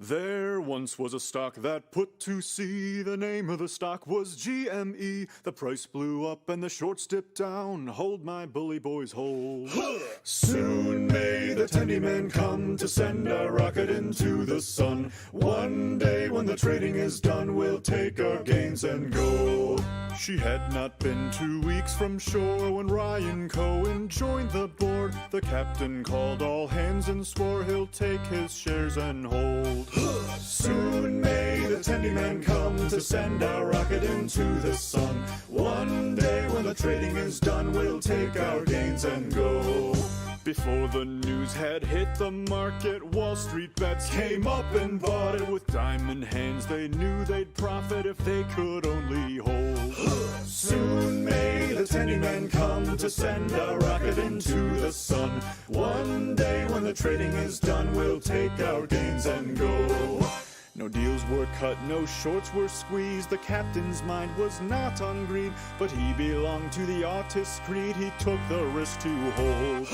There once was a stock that put to sea. The name of the stock was GME. The price blew up and the shorts dipped down. Hold my bully boys, hold. Soon may the tendy man come to send a rocket into the sun. One day when the trading is done, we'll take our gains and go. She had not been 2 weeks from shore when Ryan Cohen joined the board. The captain called all hands and swore he'll take his shares and hold. Soon may the tendy man come to send a rocket into the sun. One day when the trading is done, we'll take our gains and go. Before the news had hit the market, Wall Street bets came up and bought it. With diamond hands, they knew they'd profit if they could only hold. Soon may the tendy man come to send a rocket into the sun. One day when the trading is done, we'll take our gains and go. No deals were cut, no shorts were squeezed. The captain's mind was not on greed, but he belonged to the artist's creed. He took the risk to hold.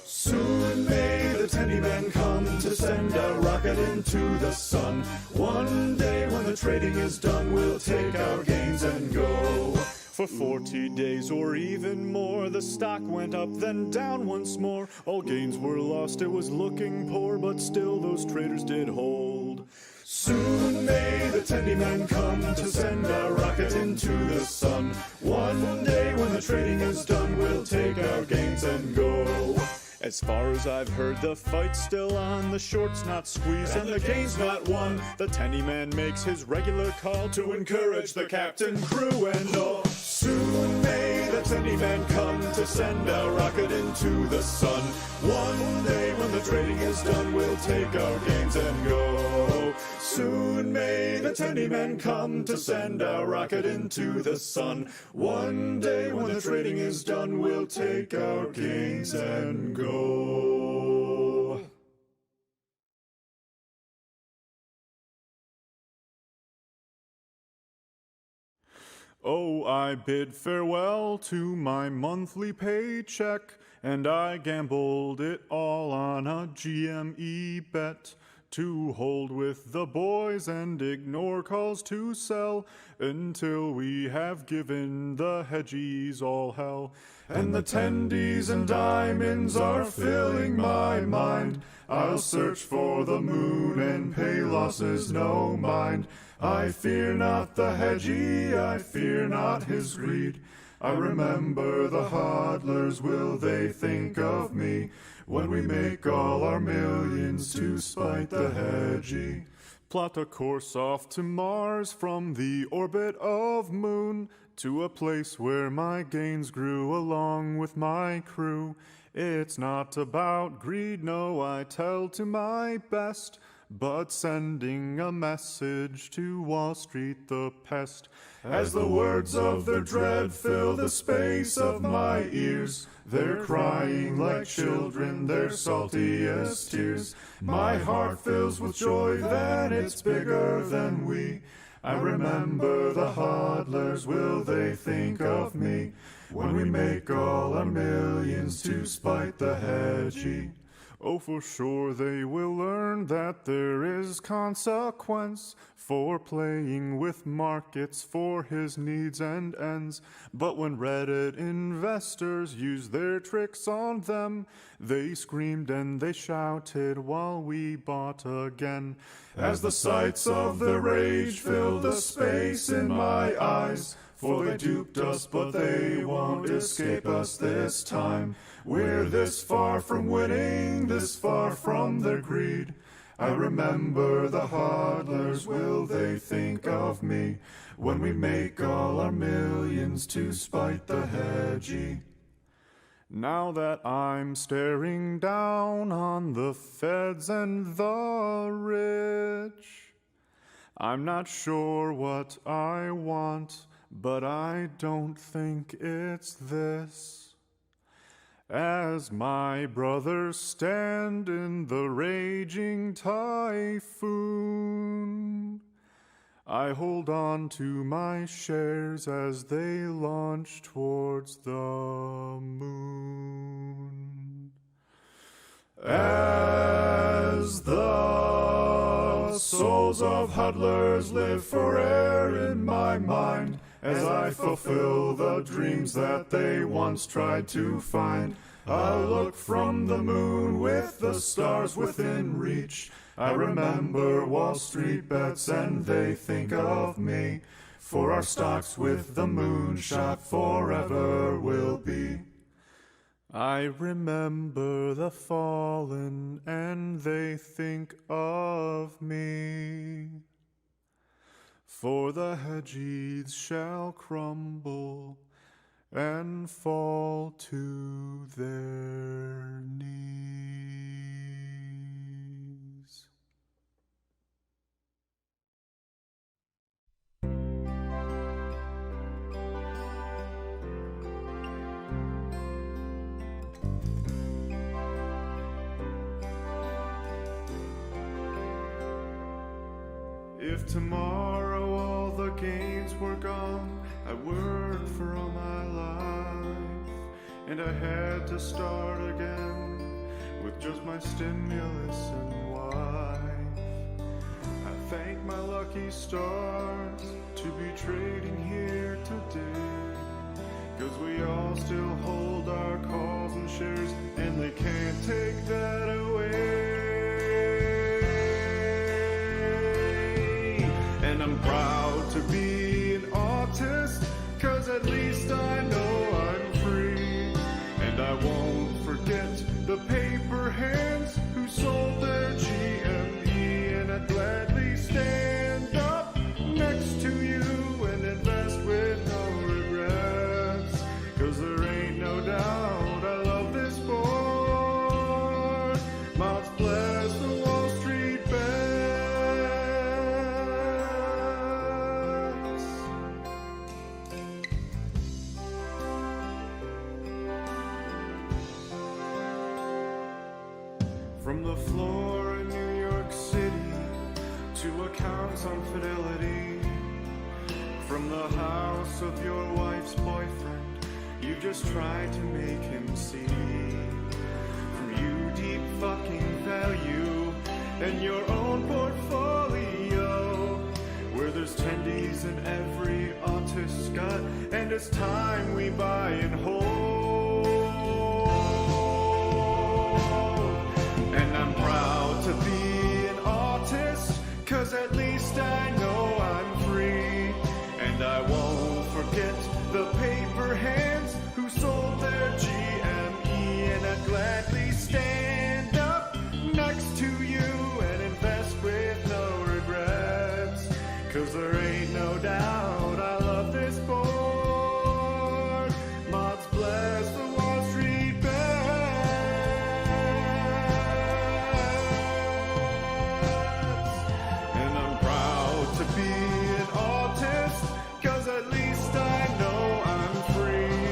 Soon may the tendy man come to send a rocket into the sun. One day when the trading is done, we'll take our gains and go. For 40 days or even more, the stock went up, then down once more. All gains were lost, it was looking poor, but still those traders did hold. Soon may the tendy man come to send a rocket into the sun. One day when the trading is done, we'll take our gains and go. As far as I've heard, the fight's still on. The short's not squeezed and the gain's not won. The tendy man makes his regular call to encourage the captain, crew, and all. Soon may the tendy man come to send a rocket into the sun. One day when the trading is done, we'll take our gains and go. Soon may the tendy man come to send a rocket into the sun. One day when the trading is done, we'll take our gains and go. Oh, I bid farewell to my monthly paycheck, and I gambled it all on a GME bet. To hold with the boys and ignore calls to sell until we have given the hedgies all hell. And the tendies and diamonds are filling my mind. I'll search for the moon and pay losses no mind. I fear not the hedgie, I fear not his greed. I remember the hodlers, will they think of me when we make all our millions to spite the hedgie? Plot a course off to Mars from the orbit of Moon, to a place where my gains grew along with my crew. It's not about greed, no, I tell to my best, but sending a message to Wall Street the pest. As the words of their dread fill the space of my ears, they're crying like children, their saltiest tears. My heart fills with joy, then it's bigger than we. I remember the hodlers, will they think of me when we make all our millions to spite the hedgie? Oh, for sure they will learn that there is consequence for playing with markets for his needs and ends. But when Reddit investors used their tricks on them, they screamed and they shouted while we bought again. As the sights of the rage filled the space in my eyes, for they duped us, but they won't escape us this time. We're this far from winning, this far from their greed. I remember the hodlers, will they think of me when we make all our millions to spite the hedgie? Now that I'm staring down on the feds and the rich, I'm not sure what I want, but I don't think it's this. As my brothers stand in the raging typhoon, I hold on to my shares as they launch towards the moon. As the The souls of huddlers live forever in my mind as I fulfill the dreams that they once tried to find. I look from the moon with the stars within reach. I remember Wall Street bets and they think of me. For our stocks with the moonshot forever will be. I remember the fallen and they think of me. For the hedges shall crumble and fall to their knees. If tomorrow all the gains were gone, I worked for all my life, and I had to start again with just my stimulus and wife. I thank my lucky stars to be trading here today, 'cause we all still hold our calls and shares, and they can't take that away. And I'm proud to be an artist, 'cause at least I know I'm free. And I won't forget the paper hands who sold their GME. And I'd gladly stand up next to you and invest with no regrets, 'cause there ain't no doubt I love this sport. Mods bless the Wall Street bets. From the floor in New York City to accounts on Fidelity, from the house of your wife's boyfriend, you just tried to make him see. From you deep fucking value and your own portfolio, where there's tendies in every artist's gut, and it's time we buy and hold. And I'm proud to be an artist, 'cause at least I know I'm free. And I won't forget the paper hands who sold their GME. And I'd gladly stand up next to you and invest with no regrets, 'cause there ain't no doubt I love this sport. Mods bless the Wall Street bets. And I'm proud to be an artist, 'cause at least I know I'm free.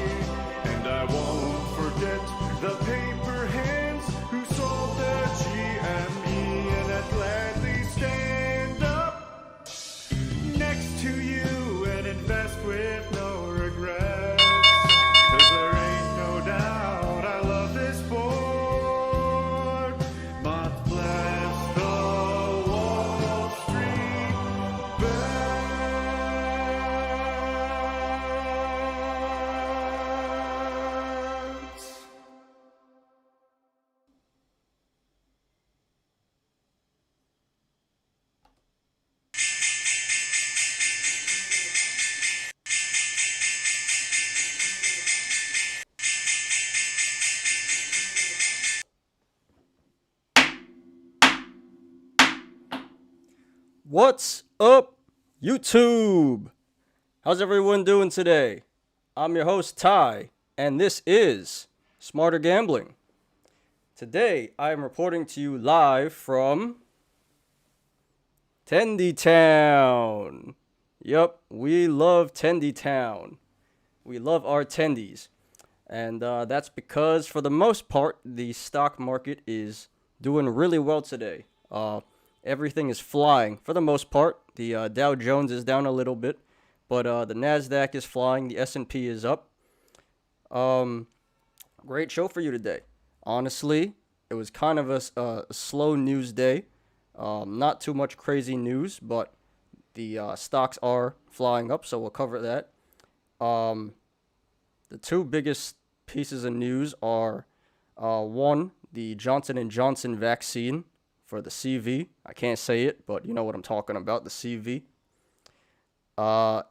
And I won't forget the paper hands who sold their GME. And I'd gladly stand up next to you and invest with no regrets, 'cause there ain't no doubt I love this sport. Mods bless the Wall Street bets. What's up, YouTube? How's everyone doing today? I'm your host, Ty, and this is Smarter Gambling. Today, I am reporting to you live from Tendy Town. Yup, we love Tendy Town. We love our tendies. And that's because, for the most part, the stock market is doing really well today. Everything is flying for the most part. The Dow Jones is down a little bit, but the Nasdaq is flying. The S&P is up. Great show for you today. Honestly, it was kind of a slow news day. Not too much crazy news, but the stocks are flying up, so we'll cover that. Um, the two biggest pieces of news are one, the Johnson and Johnson vaccine for the CV. I can't say it, but you know what I'm talking about, the CV. Uh,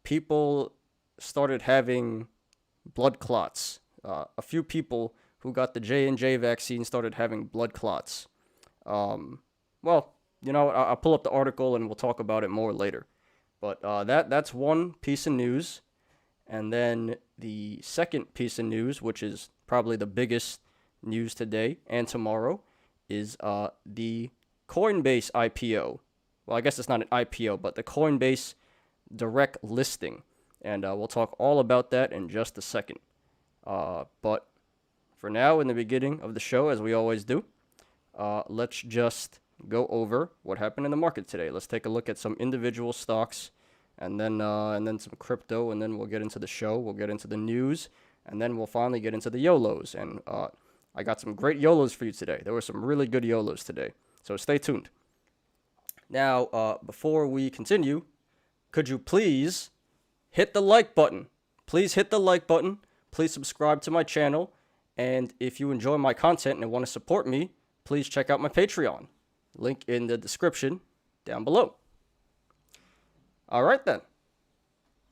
People started having blood clots. A few people who got the J&J vaccine started having blood clots. Um, well, I'll pull up the article and we'll talk about it more later. But that's one piece of news. And then the second piece of news, which is probably the biggest news today and tomorrow, is the Coinbase IPO. Well, I guess it's not an IPO, but the Coinbase direct listing. And we'll talk all about that in just a second. But for now, in the beginning of the show, as we always do, let's just go over what happened in the market today. Let's take a look at some individual stocks, and then some crypto, and then we'll get into the show. We'll get into the news, and then we'll finally get into the YOLOs. And I got some great YOLOs for you today. There were some really good YOLOs today, so stay tuned. Now, before we continue, could you please hit the like button? Please hit the like button. Please subscribe to my channel. And if you enjoy my content and want to support me, please check out my Patreon. Link in the description down below. All right, then.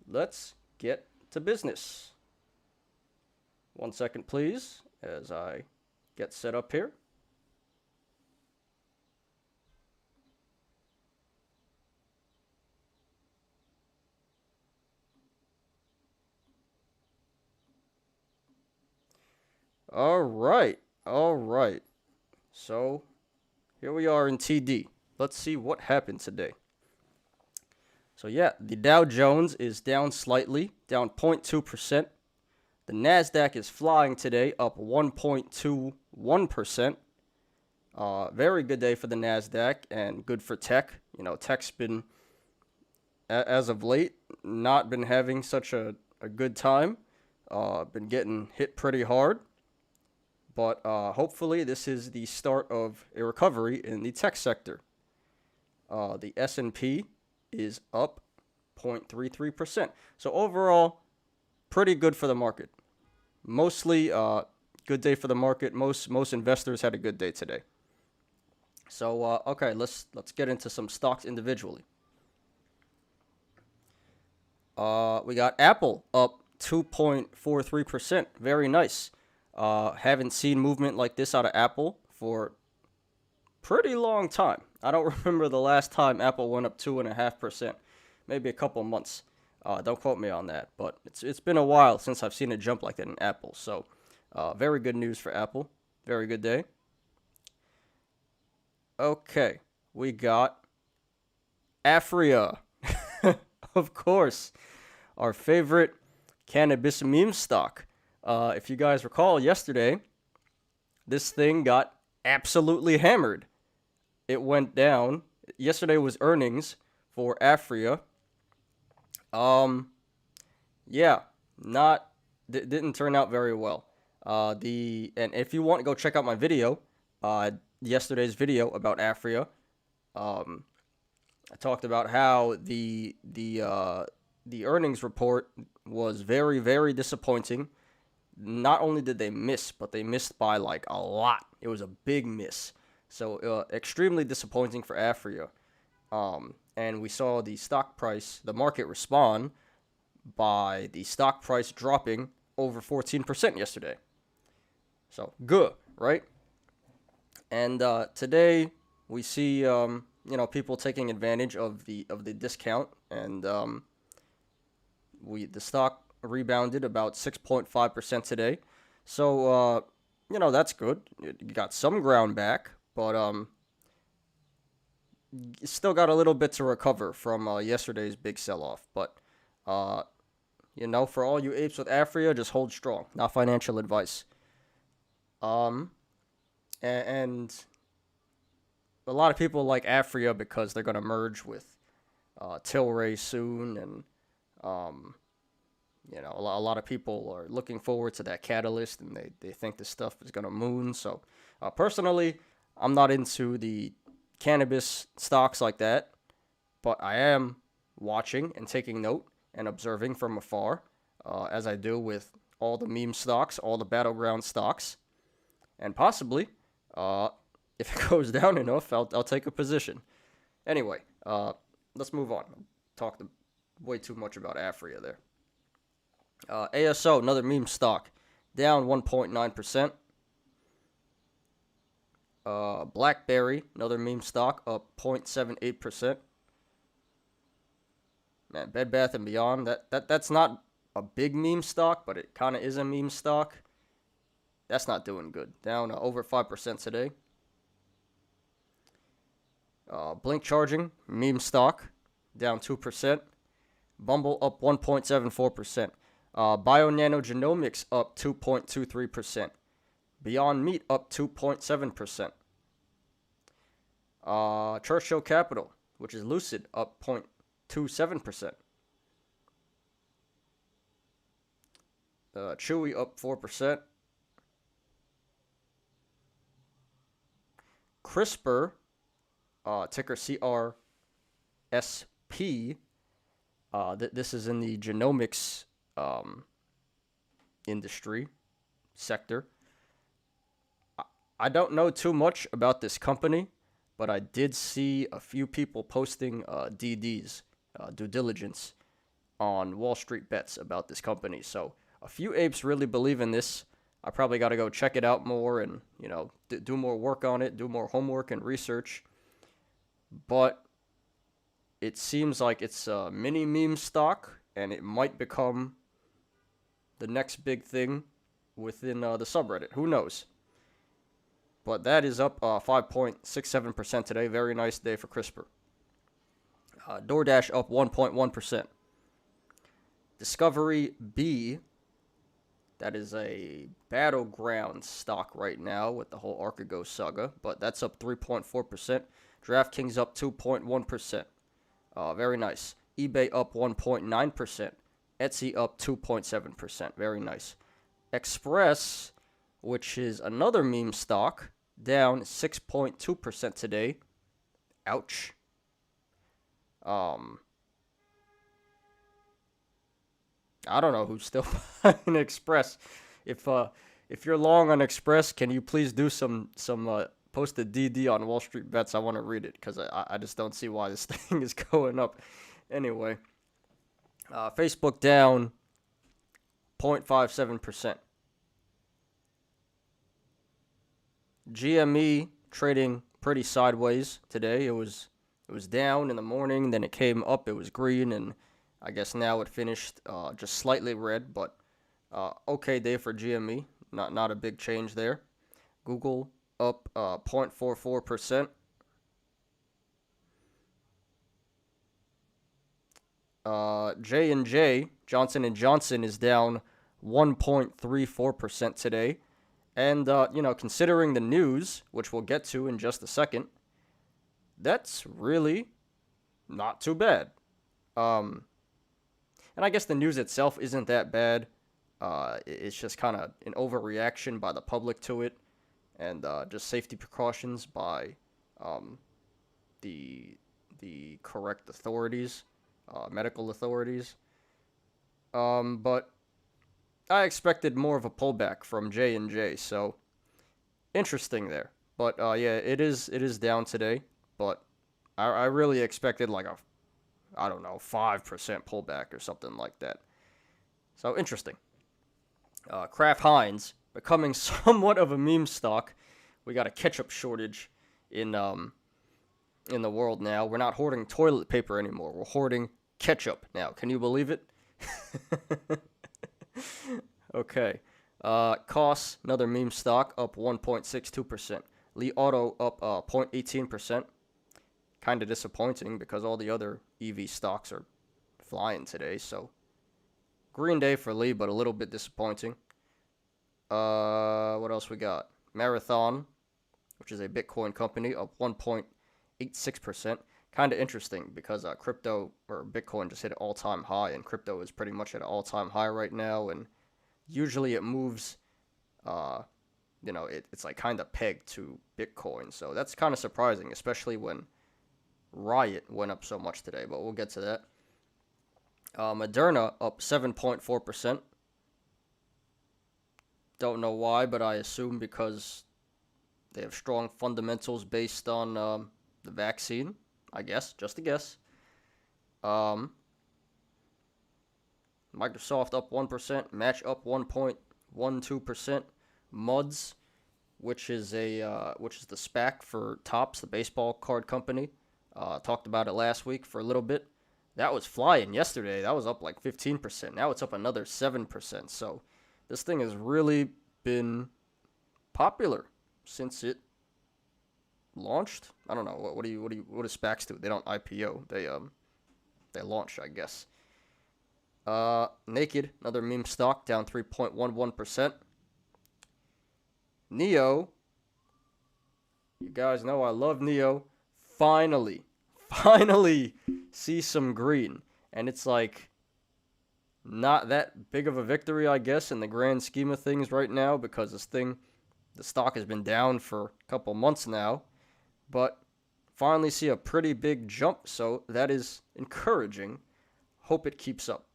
Let's get to business. 1 second, please, as I get set up here. All right. So, here we are in TD. Let's see what happened today. So, yeah, the Dow Jones is down slightly, down 0.2%. The NASDAQ is flying today, up 1.21%. Very good day for the NASDAQ and good for tech. Tech's been, as of late, not been having such a good time. Been getting hit pretty hard. But hopefully this is the start of a recovery in the tech sector. The S&P is up 0.33%. So overall, pretty good for the market. Mostly good day for the market. Most investors had a good day today. So okay, let's get into some stocks individually. We got Apple up 2.43%. Very nice. Haven't seen movement like this out of Apple for pretty long time. I don't remember the last time Apple went up 2.5%. Maybe a couple months. Don't quote me on that, but it's been a while since I've seen a jump like that in Apple. So, very good news for Apple. Very good day. Okay, we got Afria, of course, our favorite cannabis meme stock. If you guys recall yesterday, this thing got absolutely hammered. It went down. Yesterday was earnings for Afria. Yeah, didn't turn out very well. And if you want to go check out my video, yesterday's video about Afria, I talked about how the earnings report was very, very disappointing. Not only did they miss, but they missed by like a lot. It was a big miss. So extremely disappointing for Afria. And we saw the stock price, the market respond by the stock price dropping over 14% yesterday. So good, right? And today we see people taking advantage of the discount, and the stock rebounded about 6.5% today. So that's good. It got some ground back, but still got a little bit to recover from yesterday's big sell-off. But for all you apes with Afria, just hold strong. Not financial advice. And a lot of people like Afria because they're gonna merge with Tilray soon, and a lot of people are looking forward to that catalyst, and they think this stuff is gonna moon. So personally, I'm not into the cannabis stocks like that, but I am watching and taking note and observing from afar, as I do with all the meme stocks, all the battleground stocks, and possibly, if it goes down enough, I'll take a position. Anyway, let's move on. Talked way too much about Afria there. ASO, another meme stock, down 1.9%. BlackBerry, another meme stock, up 0.78%. Man, Bed Bath and Beyond, that's not a big meme stock, but it kind of is a meme stock. That's not doing good. Down over 5% today. Blink Charging, meme stock, down 2%. Bumble up 1.74%. Bio-Nanogenomics up 2.23%. Beyond Meat up 2.7%. Churchill Capital, which is Lucid, up 0.27%. Chewy up 4%. CRISPR, ticker CRSP. This is in the genomics industry sector. I don't know too much about this company, but I did see a few people posting DDs, due diligence, on Wall Street Bets about this company. So a few apes really believe in this. I probably got to go check it out more and, do more work on it, do more homework and research. But it seems like it's a mini meme stock, and it might become the next big thing within the subreddit. Who knows? But that is up 5.67% today. Very nice day for CRISPR. DoorDash up 1.1%. Discovery B, that is a battleground stock right now with the whole Archegos saga, but that's up 3.4%. DraftKings up 2.1%. Very nice. eBay up 1.9%. Etsy up 2.7%. Very nice. Express, which is another meme stock, down 6.2% today. Ouch. I don't know who's still buying Express. If you're long on Express, can you please do some post a DD on Wall Street Bets? I want to read it because I just don't see why this thing is going up. Anyway, Facebook down 0.57%. GME trading pretty sideways today. It was down in the morning, then it came up, it was green, and I guess now it finished just slightly red, but okay day for GME. Not a big change there. Google up 0.44%. J&J, Johnson & Johnson, is down 1.34% today. And, considering the news, which we'll get to in just a second, that's really not too bad. And I guess the news itself isn't that bad. It's just kind of an overreaction by the public to it, and just safety precautions by the correct authorities, medical authorities. But I expected more of a pullback from J&J, so interesting there. But yeah, it is down today, but I really expected like a 5% pullback or something like that. So interesting. Kraft Heinz becoming somewhat of a meme stock. We got a ketchup shortage in the world now. We're not hoarding toilet paper anymore. We're hoarding ketchup now. Can you believe it? Okay. Costs, another meme stock, up 1.62%. Li Auto up 0.18%. Kind of disappointing because all the other EV stocks are flying today. So green day for Li, but a little bit disappointing. What else we got? Marathon, which is a Bitcoin company, up 1.86%. Kind of interesting because crypto or Bitcoin just hit an all-time high, and crypto is pretty much at an all-time high right now. And usually it moves it's like kind of pegged to Bitcoin. So that's kind of surprising, especially when Riot went up so much today. But we'll get to that. Moderna up 7.4%. Don't know why, but I assume because they have strong fundamentals based on the vaccine. I guess, just a guess. Microsoft up 1%. Match up 1.12%. Muds, which is the SPAC for Topps, the baseball card company. Talked about it last week for a little bit. That was flying yesterday. That was up like 15%. Now it's up another 7%. So this thing has really been popular since it launched. I don't know. What do SPACs do? They don't IPO. They launch, I guess. Naked, another meme stock, down 3.11%. Neo, you guys know I love Neo. Finally see some green. And it's like not that big of a victory, I guess, in the grand scheme of things right now, because the stock has been down for a couple months now. But finally see a pretty big jump, so that is encouraging. Hope it keeps up.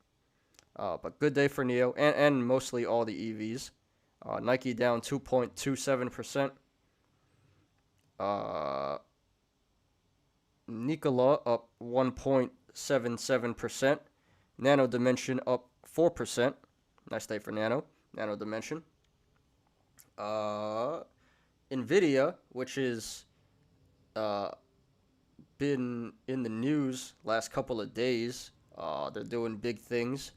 But good day for Neo and mostly all the EVs. Nike down 2.27%. Nikola up 1.77%. Nano Dimension up 4%. Nice day for Nano Dimension. Nvidia, which is been in the news last couple of days. They're doing big things.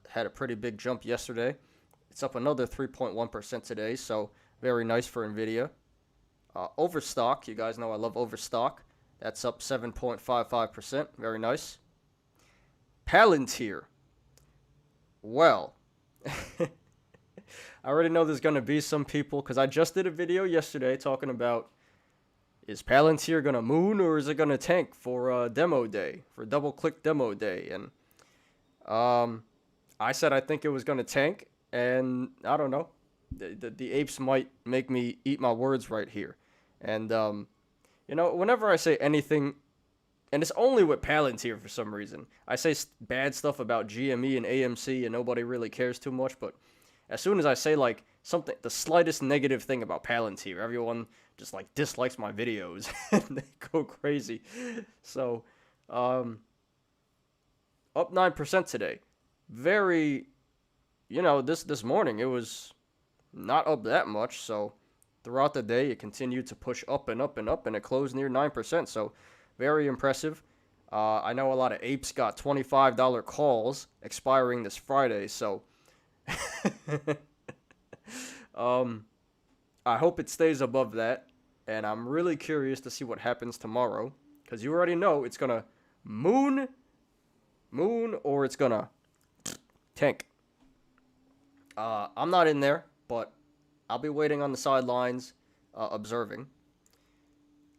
Had a pretty big jump yesterday. It's up another 3.1% today, so very nice for Nvidia. Overstock, you guys know I love Overstock. That's up 7.55%. Very nice. Palantir. Well, I already know there's going to be some people, because I just did a video yesterday talking about, is Palantir going to moon or is it going to tank for demo day, for double-click demo day? And I said I think it was going to tank, and I don't know. The apes might make me eat my words right here. And, whenever I say anything, and it's only with Palantir for some reason, I say bad stuff about GME and AMC and nobody really cares too much, but as soon as I say like something, the slightest negative thing about Palantir, everyone just like dislikes my videos and they go crazy. So, up 9% today. Very, this morning it was not up that much, so throughout the day it continued to push up and up and up, and it closed near 9%, so very impressive. I know a lot of apes got $25 calls expiring this Friday, so I hope it stays above that, and I'm really curious to see what happens tomorrow, because you already know it's gonna moon, or it's gonna tank. I'm not in there, but I'll be waiting on the sidelines, observing.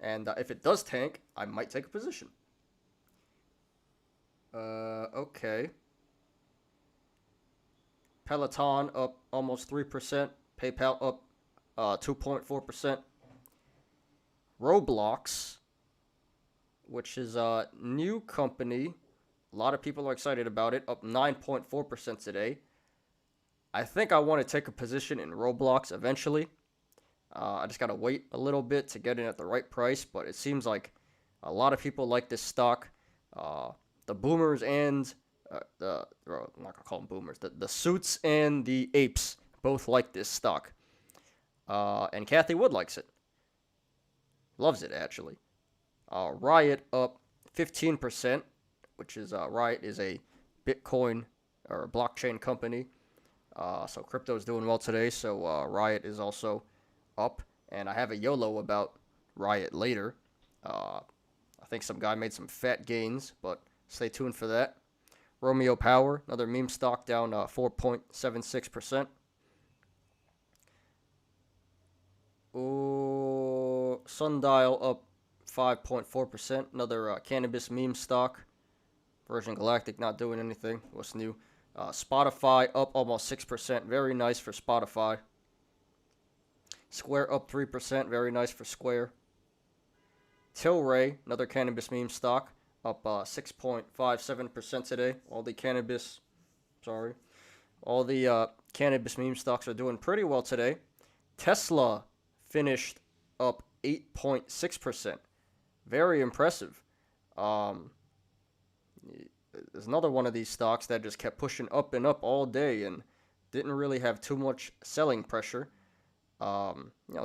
And if it does tank, I might take a position. Okay. Peloton up almost 3%. PayPal up 2.4%. Roblox, which is a new company. A lot of people are excited about it. Up 9.4% today. I think I want to take a position in Roblox eventually. I just got to wait a little bit to get in at the right price, but it seems like a lot of people like this stock. The boomers and I'm not going to call them boomers. The suits and the apes both like this stock. And Kathy Wood likes it. Loves it, actually. Riot up 15%, which is Riot is a Bitcoin or a blockchain company. So crypto is doing well today, so Riot is also up. And I have a YOLO about Riot later. I think some guy made some fat gains, but stay tuned for that. Romeo Power, another meme stock, down 4.76%. Sundial up 5.4%. Another cannabis meme stock. Virgin Galactic not doing anything. What's new? Spotify up almost 6%. Very nice for Spotify. Square up 3%. Very nice for Square. Tilray, another cannabis meme stock, up 6.57% today. All the cannabis meme stocks are doing pretty well today. Tesla finished up 8.6%. Very impressive. There's another one of these stocks that just kept pushing up and up all day and didn't really have too much selling pressure.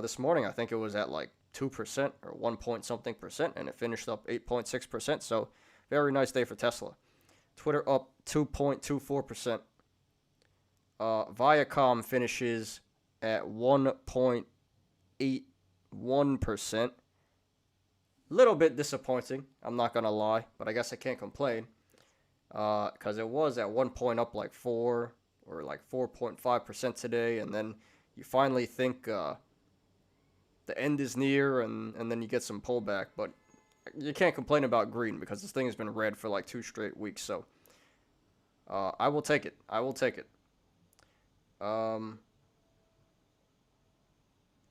This morning I think it was at like 2% or 1 point something percent, and it finished up 8.6%. So very nice day for Tesla. Twitter up 2.24%. Viacom finishes at 1.81%. Little bit disappointing, I'm not gonna lie, but I guess I can't complain. Because it was at 1 point up like 4 or like 4.5% today, and then you finally think the end is near, and then you get some pullback. But you can't complain about green because this thing has been red for like 2 straight weeks. So I will take it.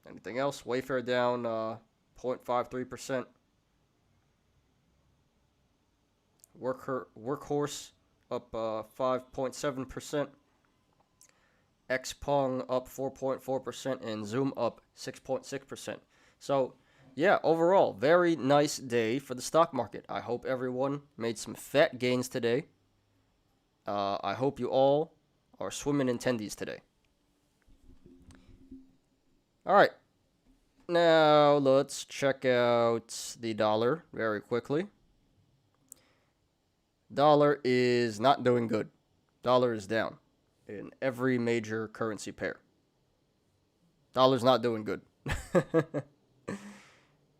Anything else? Wayfair down 0.53%. Workhorse up 5.7%. Xpeng up 4.4%, and Zoom up 6.6%. So, yeah, overall, very nice day for the stock market. I hope everyone made some fat gains today. I hope you all are swimming in tendies today. All right, now let's check out the dollar very quickly. Dollar is not doing good. Dollar is down in every major currency pair. Dollar's not doing good.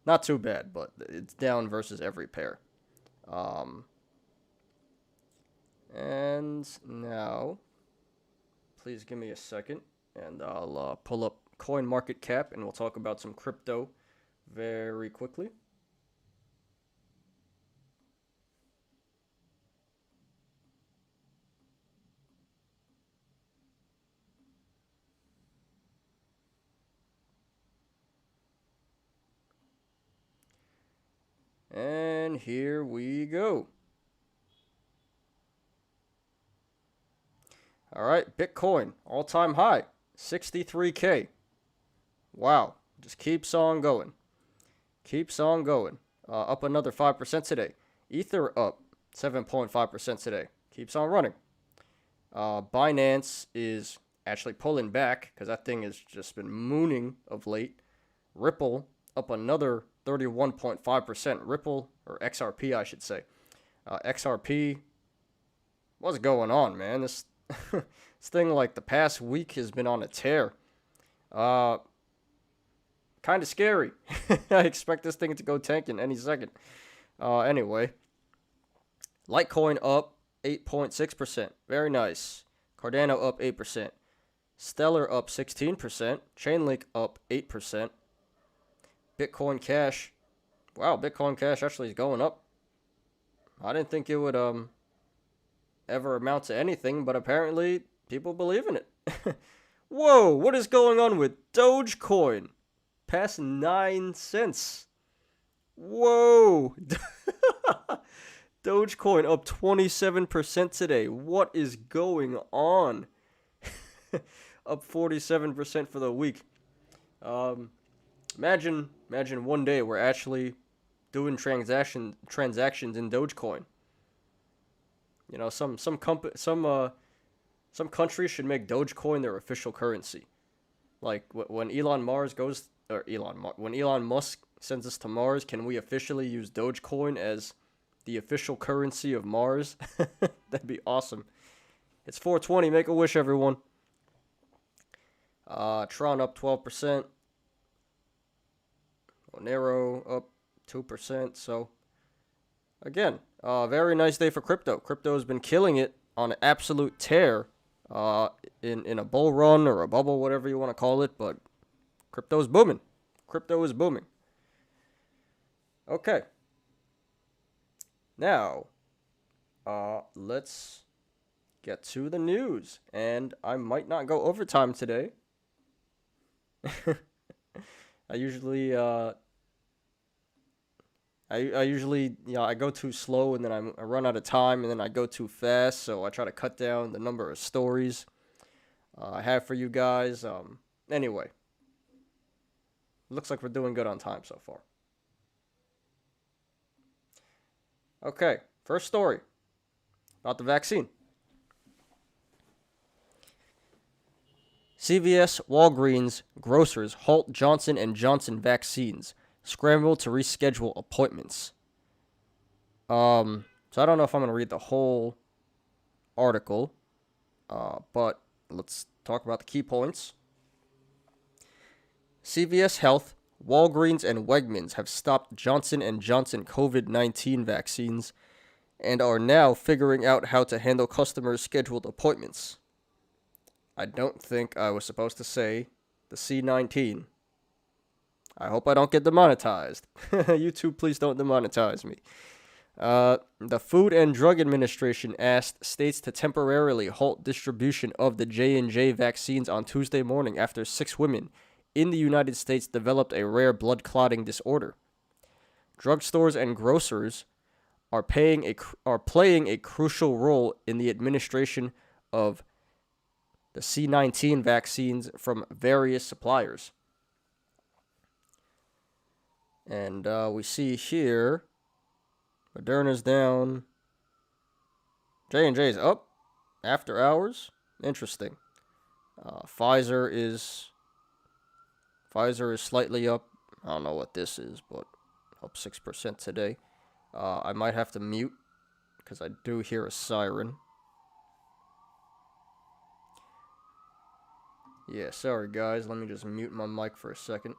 Not too bad, but it's down versus every pair. And now, please give me a second, and I'll pull up Coin Market Cap, and we'll talk about some crypto very quickly. And here we go. All right, Bitcoin, all-time high, 63K. Wow, just keeps on going. Up another 5% today. Ether up 7.5% today. Keeps on running. Binance is actually pulling back because that thing has just been mooning of late. Ripple up another 31.5%. Ripple, or XRP, I should say. XRP, what's going on, man? This thing, like, the past week has been on a tear. Kind of scary. I expect this thing to go tanking any second. Anyway, Litecoin up 8.6%. Very nice. Cardano up 8%. Stellar up 16%. Chainlink up 8%. Bitcoin Cash. Wow, Bitcoin Cash actually is going up. I didn't think it would ever amount to anything, but apparently people believe in it. Whoa, what is going on with Dogecoin? Past 9 cents. Whoa. Dogecoin up 27% today. What is going on? Up 47% for the week. Imagine one day we're actually doing transactions in Dogecoin. You know, some countries should make Dogecoin their official currency. Like when Elon Musk sends us to Mars, can we officially use Dogecoin as the official currency of Mars? That'd be awesome. It's 420. Make a wish, everyone. Tron up 12%. Monero up 2%. So, again, very nice day for crypto. Crypto has been killing it on an absolute tear in a bull run or a bubble, whatever you want to call it. But crypto is booming. Crypto is booming. Okay. Now, let's get to the news. And I might not go overtime today. I usually I usually, I go too slow and then I run out of time and then I go too fast. So I try to cut down the number of stories I have for you guys. Anyway, looks like we're doing good on time so far. Okay, first story about the vaccine. CVS, Walgreens, grocers halt Johnson & Johnson vaccines. Scramble to reschedule appointments. So I don't know if I'm going to read the whole article, but let's talk about the key points. CVS Health, Walgreens, and Wegmans have stopped Johnson & Johnson COVID-19 vaccines and are now figuring out how to handle customers' scheduled appointments. I don't think I was supposed to say the C19. I hope I don't get demonetized. YouTube, please don't demonetize me. The Food and Drug Administration asked states to temporarily halt distribution of the J&J vaccines on Tuesday morning after 6 women in the United States developed a rare blood clotting disorder. Drugstores and grocers are playing a crucial role in the administration of the C19 vaccines from various suppliers. And we see here, Moderna's down, J&J's up after hours. Interesting. Pfizer is slightly up. I don't know what this is, but up 6% today. I might have to mute because I do hear a siren. Yeah, sorry guys. Let me just mute my mic for a second.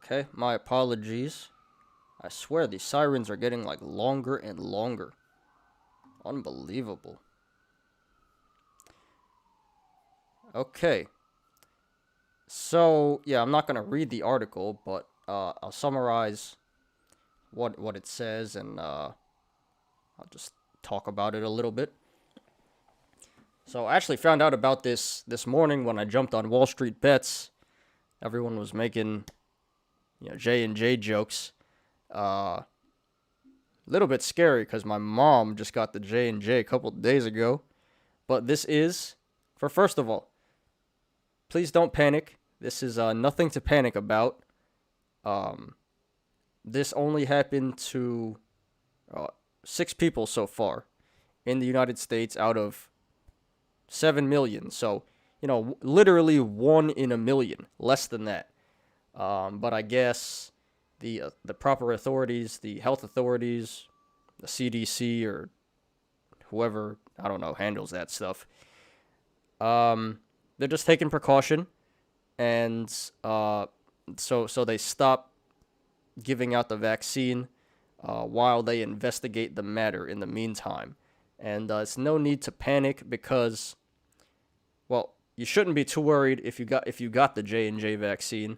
Okay, my apologies. I swear these sirens are getting like longer and longer. Unbelievable. Okay. So, yeah, I'm not going to read the article, but I'll summarize what it says and I'll just talk about it a little bit. So, I actually found out about this morning when I jumped on Wall Street Bets. Everyone was making J&J jokes. A little bit scary because my mom just got the J&J a couple days ago. But this is, first of all, please don't panic. This is nothing to panic about. This only happened to 6 people so far in the United States out of 7 million. So, literally 1 in a million, less than that. But I guess the proper authorities, the health authorities, the CDC or whoever, I don't know, handles that stuff, they're just taking precaution, and so they stop giving out the vaccine while they investigate the matter in the meantime. And it's no need to panic because, well, you shouldn't be too worried if you got the J&J vaccine,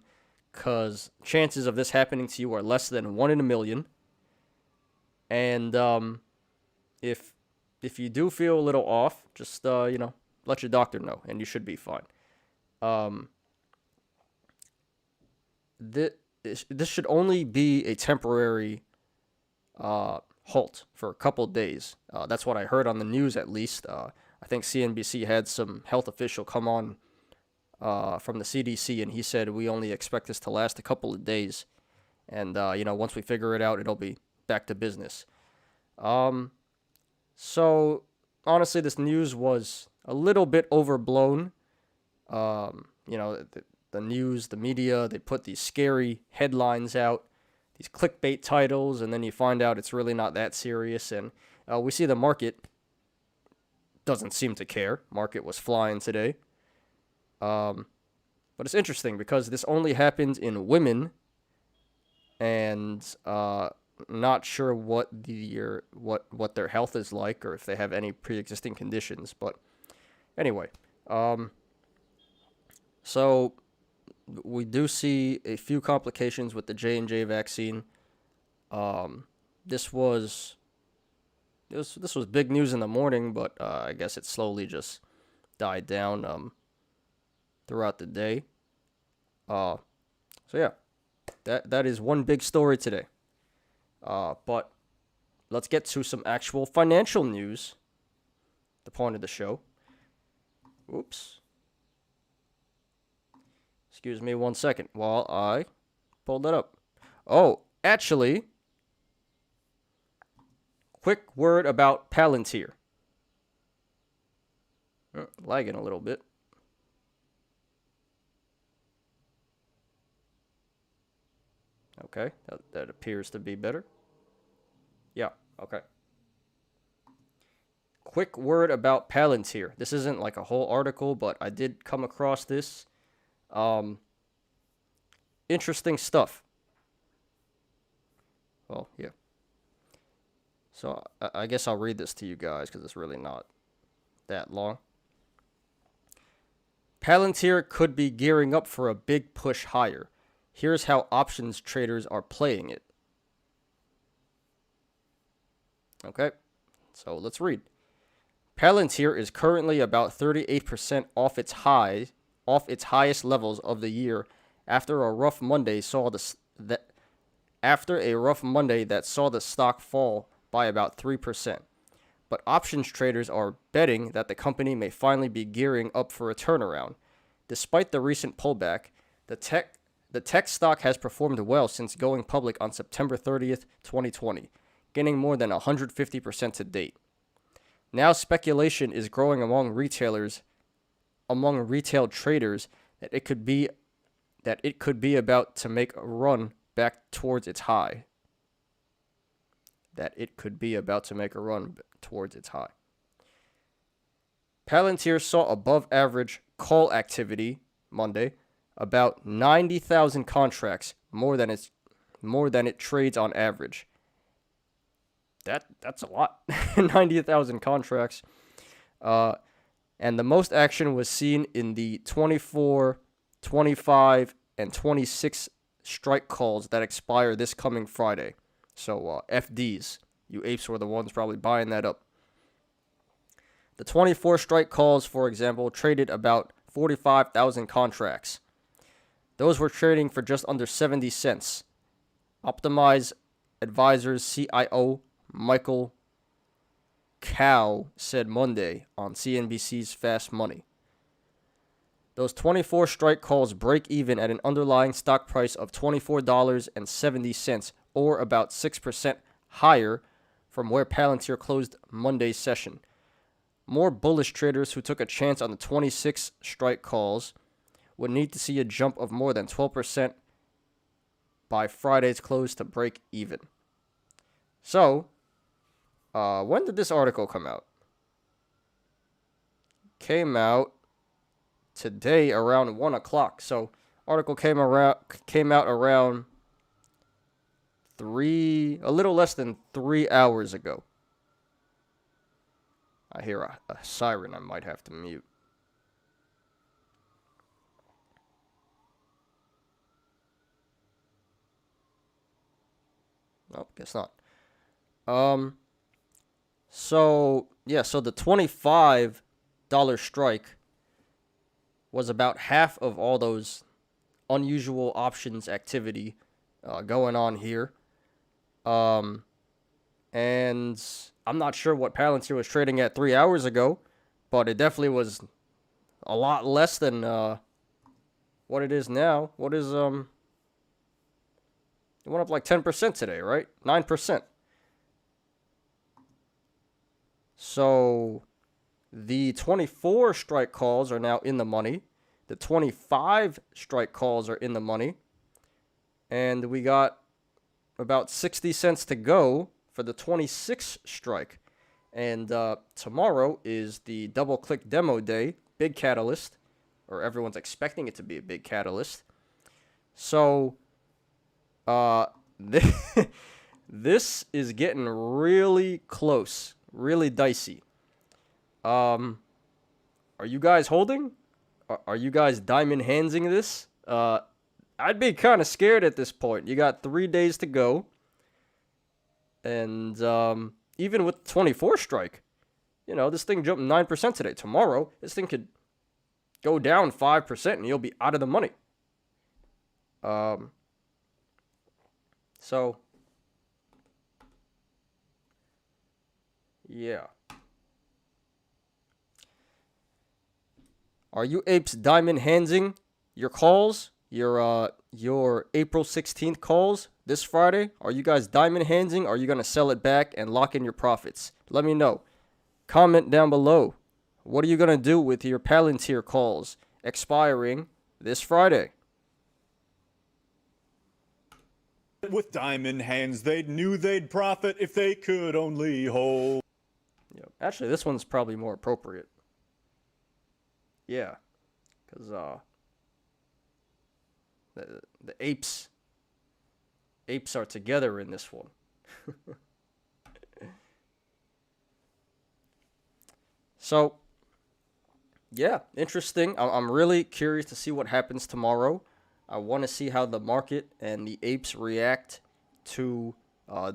because chances of this happening to you are less than 1 in a million. And if you do feel a little off, just let your doctor know, and you should be fine. This should only be a temporary halt for a couple days. That's what I heard on the news, at least. I think CNBC had some health official come on from the CDC, and he said we only expect this to last a couple of days, and once we figure it out, it'll be back to business. So honestly, this news was a little bit overblown. The news, the media, they put these scary headlines out, these clickbait titles, and then you find out it's really not that serious, and we see the market doesn't seem to care. Market was flying today. But it's interesting because this only happened in women, and not sure what their health is like or if they have any pre-existing conditions. But anyway, so we do see a few complications with the J&J vaccine. This was big news in the morning, but I guess it slowly just died down throughout the day. So yeah, that is one big story today. But let's get to some actual financial news. The point of the show. Oops. Excuse me 1 second while I pull that up. Oh, actually, quick word about Palantir. Lagging a little bit. Okay, that appears to be better. Yeah, okay. Quick word about Palantir. This isn't like a whole article, but I did come across this. Interesting stuff. Well, yeah. So I guess I'll read this to you guys because it's really not that long. Palantir could be gearing up for a big push higher. Here's how options traders are playing it. Okay, so let's read. Palantir is currently about 38% off its highest levels of the year after a rough Monday that saw the stock fall by about 3%. But options traders are betting that the company may finally be gearing up for a turnaround. Despite the recent pullback, the tech stock has performed well since going public on September 30th, 2020, gaining more than 150% to date. Now speculation is growing among retail traders that it could be about to make a run back towards its high. Palantir saw above average call activity Monday, about 90,000 contracts, more than it trades on average. That's a lot. 90,000 contracts. And the most action was seen in the 24, 25, and 26 strike calls that expire this coming Friday. So FDs. You apes were the ones probably buying that up. The 24 strike calls, for example, traded about 45,000 contracts. Those were trading for just under 70 cents. Optimize Advisors CIO Michael Cow said Monday on CNBC's Fast Money. Those 24 strike calls break even at an underlying stock price of $24.70, or about 6% higher from where Palantir closed Monday's session. More bullish traders who took a chance on the 26 strike calls would need to see a jump of more than 12% by Friday's close to break even. So, when did this article come out? Came out today around 1 o'clock. So, article came out around a little less than 3 hours ago. I hear a siren I might have to mute. Nope, guess not. So the $25 strike was about half of all those unusual options activity going on here. And I'm not sure what Palantir was trading at 3 hours ago, but it definitely was a lot less than what it is now. What is it went up like 10% today, right? 9%. So the 24 strike calls are now in the money. The 25 strike calls are in the money. And we got about 60 cents to go for the 26 strike. And tomorrow is the double click demo day, big catalyst, or everyone's expecting it to be a big catalyst. So, this is getting really close, really dicey. Are you guys holding? Are you guys diamond handsing this? I'd be kind of scared at this point. You got 3 days to go. And even with 24 strike, this thing jumped 9% today. Tomorrow, this thing could go down 5% and you'll be out of the money. So, yeah. Are you apes diamond handsing your calls? Your April 16th calls this Friday? Are you guys diamond handsing? Are you going to sell it back and lock in your profits? Let me know. Comment down below. What are you going to do with your Palantir calls expiring this Friday? With diamond hands, they knew they'd profit if they could only hold. Yep. Actually, this one's probably more appropriate. Yeah. Because, the apes are together in this one. So, yeah, interesting. I'm really curious to see what happens tomorrow. I want to see how the market and the apes react to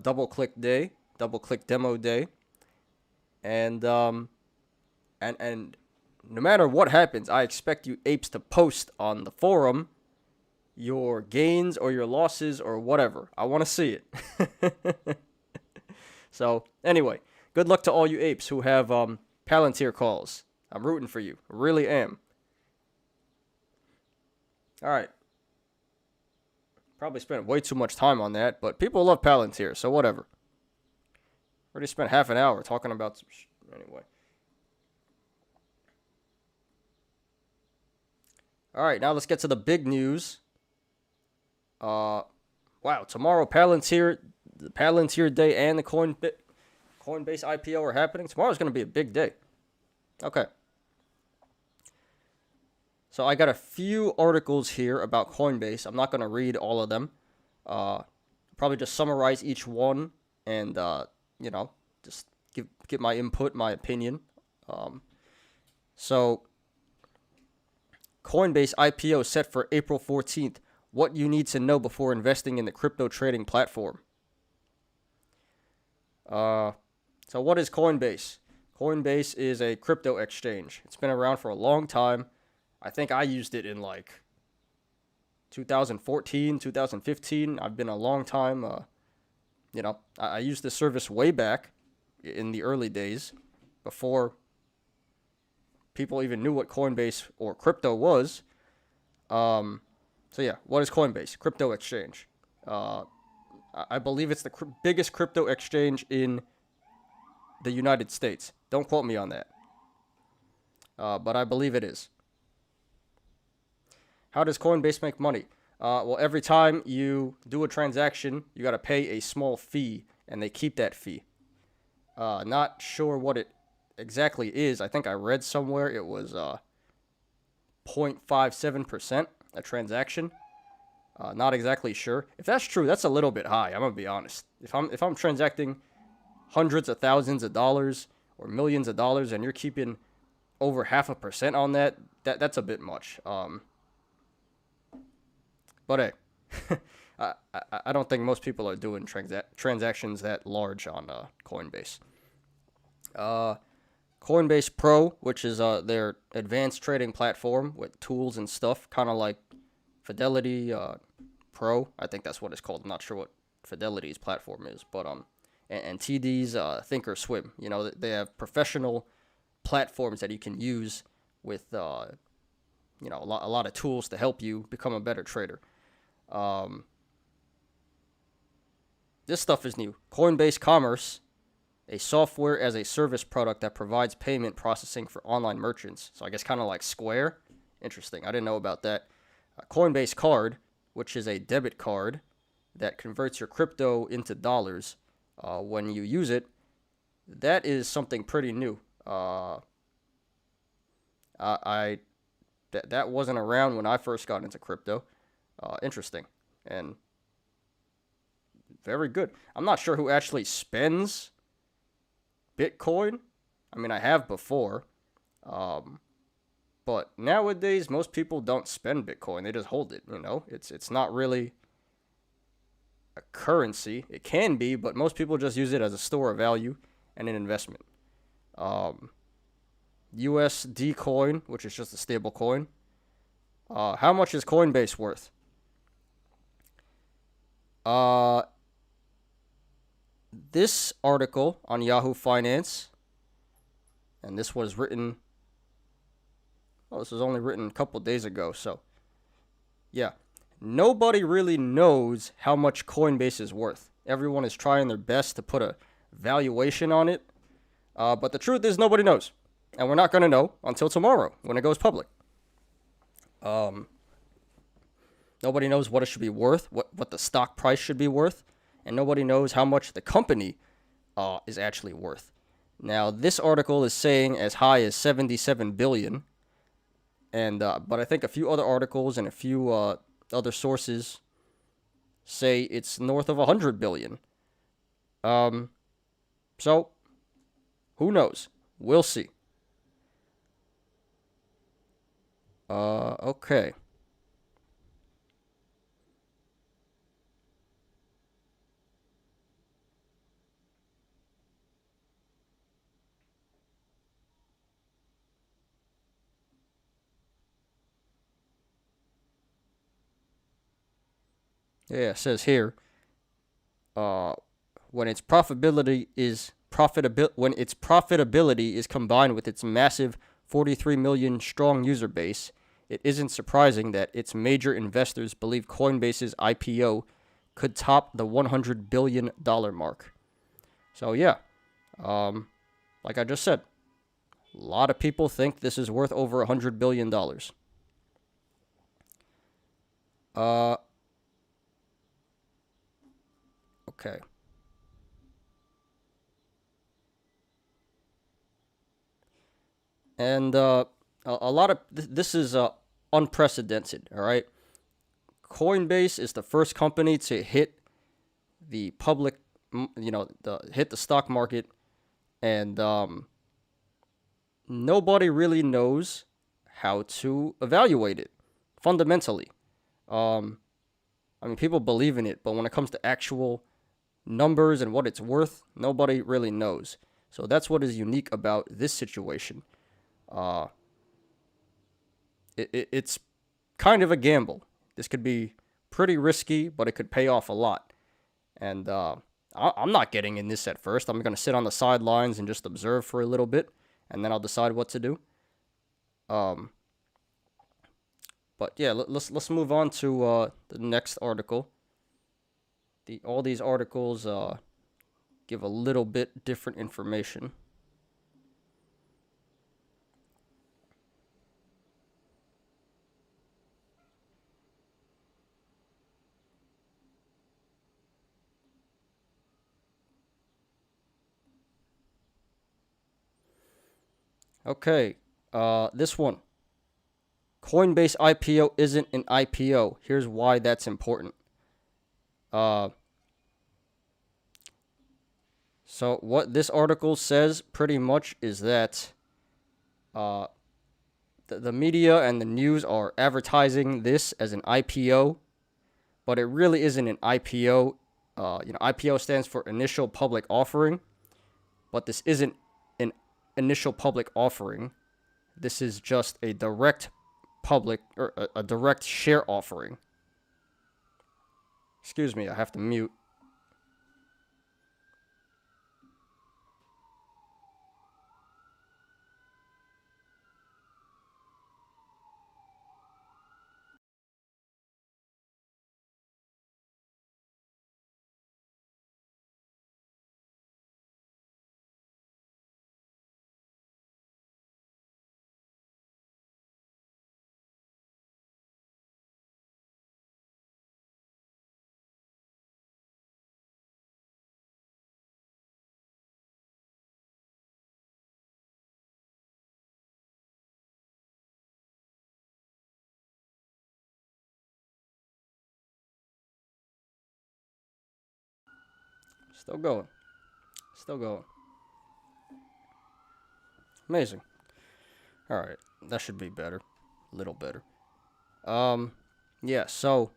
double click demo day, and no matter what happens, I expect you apes to post on the forum your gains or your losses or whatever. I want to see it. So, anyway, good luck to all you apes who have Palantir calls. I'm rooting for you. I really am. All right. Probably spent way too much time on that, but people love Palantir, so whatever. Already spent half an hour talking about some anyway. All right, now let's get to the big news. Wow, tomorrow the Palantir Day and the Coinbase IPO are happening. Tomorrow's going to be a big day. Okay. So I got a few articles here about Coinbase. I'm not going to read all of them. Probably just summarize each one and, just give my input, my opinion. So Coinbase IPO set for April 14th. What you need to know before investing in the crypto trading platform. So what is Coinbase? Coinbase is a crypto exchange. It's been around for a long time. I think I used it in 2014, 2015. I've been a long time. I used the service way back in the early days before people even knew what Coinbase or crypto was. So yeah, what is Coinbase? Crypto exchange. I believe it's the biggest crypto exchange in the United States. Don't quote me on that. But I believe it is. How does Coinbase make money? Well, every time you do a transaction, you got to pay a small fee, and they keep that fee. Not sure what it exactly is. I think I read somewhere it was 0.57% a transaction. Not exactly sure. If that's true, that's a little bit high. I'm gonna be honest. If I'm transacting hundreds of thousands of dollars or millions of dollars, and you're keeping over 0.5% on that's a bit much. But hey, I don't think most people are doing transactions that large on Coinbase. Coinbase Pro, which is their advanced trading platform with tools and stuff, kind of like Fidelity Pro. I think that's what it's called. I'm not sure what Fidelity's platform is, but and TD's Thinkorswim. They have professional platforms that you can use with a lot of tools to help you become a better trader. This stuff is new. Coinbase Commerce, a software as a service product that provides payment processing for online merchants. So I guess kind of like Square. Interesting. I didn't know about that. Coinbase Card, which is a debit card that converts your crypto into dollars. When you use it, that is something pretty new. I that wasn't around when I first got into crypto. Interesting and very good. I'm not sure who actually spends Bitcoin. I mean, I have before, um, but nowadays most people don't spend Bitcoin. They just hold it. It's not really a currency. It can be, but most people just use it as a store of value and an investment. Um, USD coin, which is just a stable coin. How much is Coinbase worth? Uh, this article on Yahoo Finance, and this was written. Well, this was only written a couple days ago, so yeah. Nobody really knows how much Coinbase is worth. Everyone is trying their best to put a valuation on it, but the truth is nobody knows, and we're not going to know until tomorrow when it goes public. Um, Nobody knows what it should be worth, what the stock price should be worth, and nobody knows how much the company is actually worth. Now, this article is saying as high as 77 billion, and but I think a few other articles and a few other sources say it's north of 100 billion. So who knows? We'll see. Okay. Yeah, it says here, uh, when its profitability is combined with its massive 43 million strong user base, it isn't surprising that its major investors believe Coinbase's IPO could top the $100 billion mark. So yeah, like I just said, a lot of people think this is worth over $100 billion. Uh, okay. And a lot of this is unprecedented. All right, Coinbase is the first company to hit the public, hit the stock market, and nobody really knows how to evaluate it fundamentally. Um, I mean, people believe in it, but when it comes to actual numbers and what it's worth, nobody really knows. So that's what is unique about this situation. Uh, it's kind of a gamble. This could be pretty risky, but it could pay off a lot. And I'm not getting in this at first. I'm going to sit on the sidelines and just observe for a little bit, and then I'll decide what to do. Um, but yeah, let's move on to the next article. All these articles give a little bit different information. Okay, this one. Coinbase IPO isn't an IPO. Here's why that's important. Uh, so what this article says pretty much is that uh, the media and the news are advertising this as an IPO, but it really isn't an IPO. IPO stands for initial public offering, but this isn't an initial public offering. This is just a direct public or a direct share offering. Excuse me, I have to mute. Still going. Still going. Amazing. All right, that should be better. A little better. Yeah, so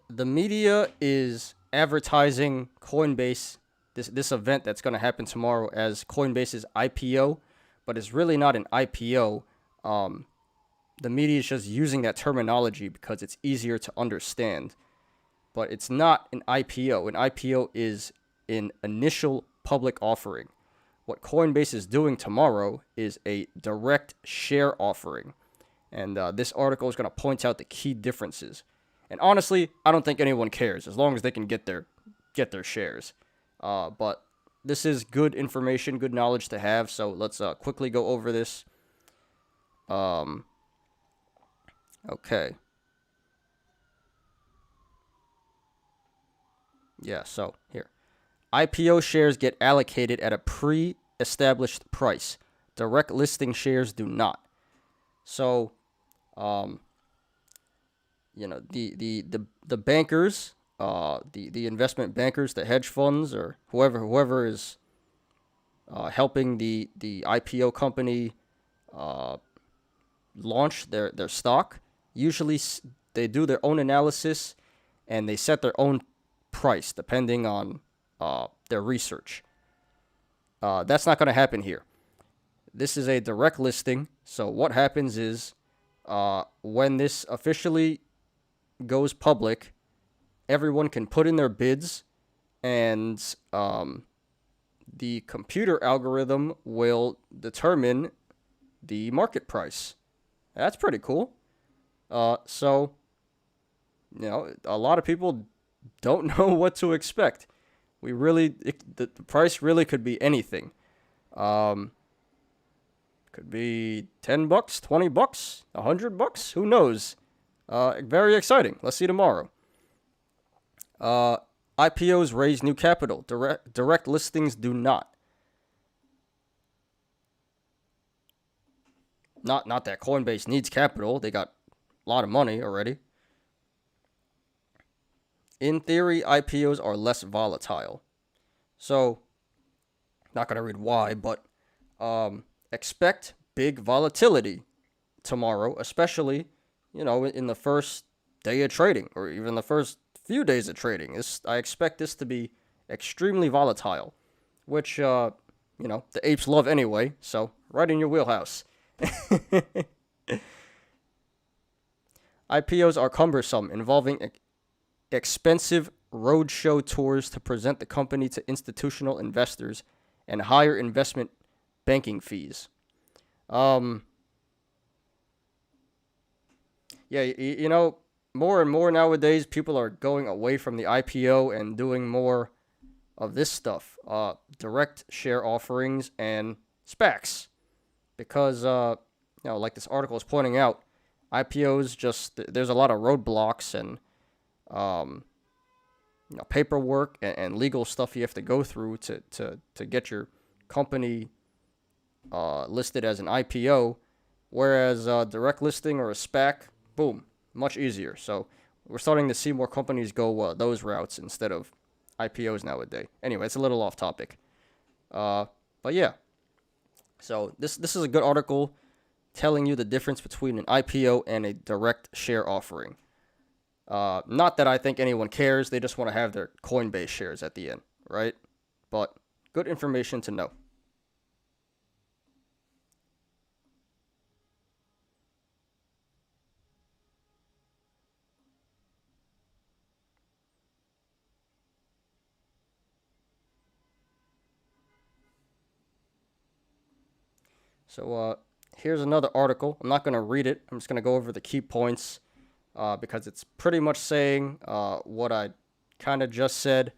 the media is advertising Coinbase, this event that's going to happen tomorrow, as Coinbase's IPO, but it's really not an IPO. The media is just using that terminology because it's easier to understand, but it's not an IPO. An IPO is an initial public offering. What Coinbase is doing tomorrow is a direct share offering. And this article is going to point out the key differences. And honestly, I don't think anyone cares as long as they can get their shares. But this is good information, good knowledge to have. So let's quickly go over this. Okay. Yeah, so here. IPO shares get allocated at a pre-established price. Direct listing shares do not. So, the bankers, the investment bankers, the hedge funds, or whoever is helping the IPO company launch their stock, usually they do their own analysis and they set their own price depending on their research. That's not going to happen here. This is a direct listing. So what happens is when this officially goes public, everyone can put in their bids, and the computer algorithm will determine the market price. That's pretty cool. So, a lot of people don't know what to expect. The price really could be anything. Could be $10, $20, $100. Who knows? Very exciting. Let's see tomorrow. IPOs raise new capital. Direct listings do not. Not that Coinbase needs capital. They got a lot of money already. In theory, IPOs are less volatile. So, not going to read why, but expect big volatility tomorrow, especially, in the first day of trading or even the first few days of trading. I expect this to be extremely volatile, which, the apes love anyway, so right in your wheelhouse. IPOs are cumbersome, involving expensive roadshow tours to present the company to institutional investors and higher investment banking fees. Yeah, more and more nowadays, people are going away from the IPO and doing more of this stuff, direct share offerings and SPACs, because like this article is pointing out, IPOs there's a lot of roadblocks and paperwork and legal stuff you have to go through to get your company listed as an IPO, whereas direct listing or a SPAC, boom, much easier. So we're starting to see more companies go those routes instead of IPOs nowadays. Anyway, it's a little off topic. But yeah, so this is a good article telling you the difference between an IPO and a direct share offering. Not that I think anyone cares. They just want to have their Coinbase shares at the end, right? But good information to know. So here's another article. I'm not going to read it. I'm just going to go over the key points because it's pretty much saying what I kind of just said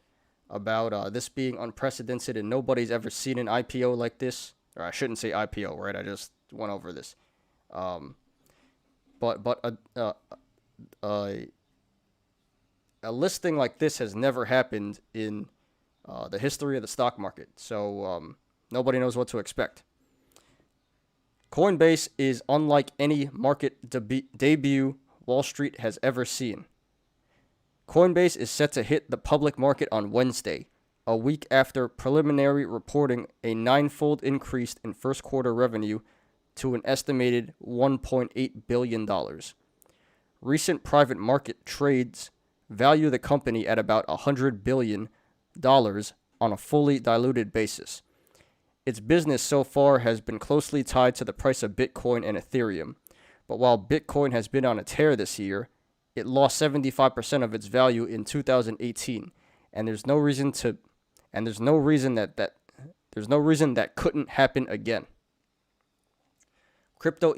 about this being unprecedented and nobody's ever seen an IPO like this. Or I shouldn't say IPO, right? I just went over this. But a listing like this has never happened in the history of the stock market. So nobody knows what to expect. Coinbase is unlike any market debut Wall Street has ever seen. Coinbase is set to hit the public market on Wednesday, a week after preliminary reporting a ninefold increase in first quarter revenue to an estimated $1.8 billion. Recent private market trades value the company at about $100 billion on a fully diluted basis. Its business so far has been closely tied to the price of Bitcoin and Ethereum, but while Bitcoin has been on a tear this year, it lost 75% of its value in 2018, and there's no reason that couldn't happen again. Crypto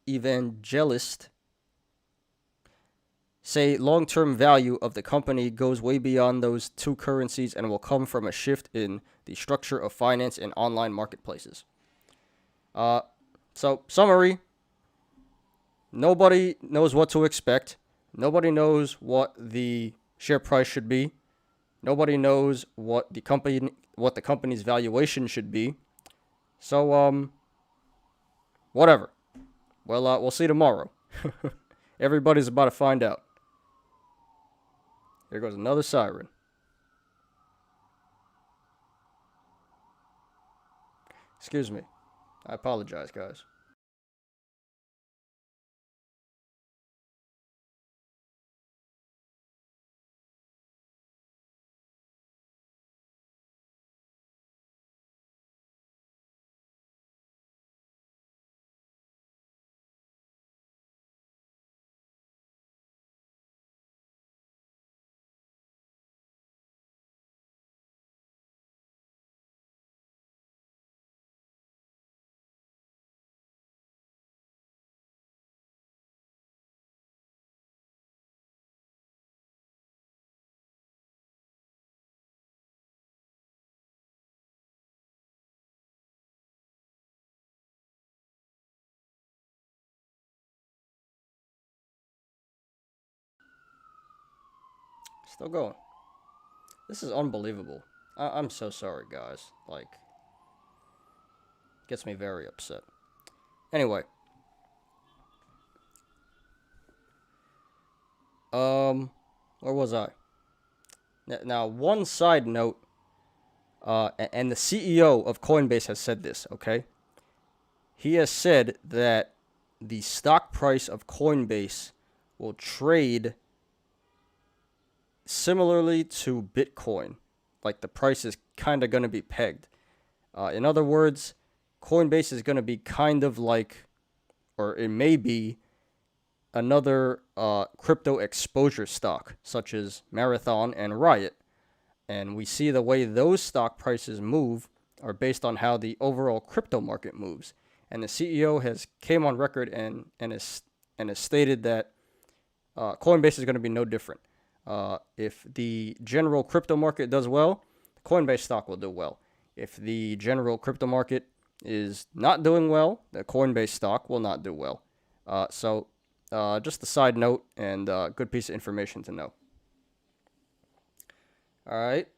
evangelists say long-term value of the company goes way beyond those two currencies and will come from a shift in the structure of finance and online marketplaces. So, summary. Nobody knows what to expect. Nobody knows what the share price should be. Nobody knows what the company's valuation should be. So, whatever. Well, we'll see tomorrow. Everybody's about to find out. There goes another siren. Excuse me. I apologize, guys. Still going. This is unbelievable. I'm so sorry, guys. Like, gets me very upset. Anyway. Where was I? Now, one side note, and the CEO of Coinbase has said this, okay? He has said that the stock price of Coinbase will trade similarly to Bitcoin. Like, the price is kind of going to be pegged. In other words, Coinbase is going to be kind of like, or it may be, another crypto exposure stock, such as Marathon and Riot. And we see the way those stock prices move are based on how the overall crypto market moves. And the CEO has came on record and has stated that Coinbase is going to be no different. If the general crypto market does well, Coinbase stock will do well. If the general crypto market is not doing well, the Coinbase stock will not do well. So just a side note and good piece of information to know. All right.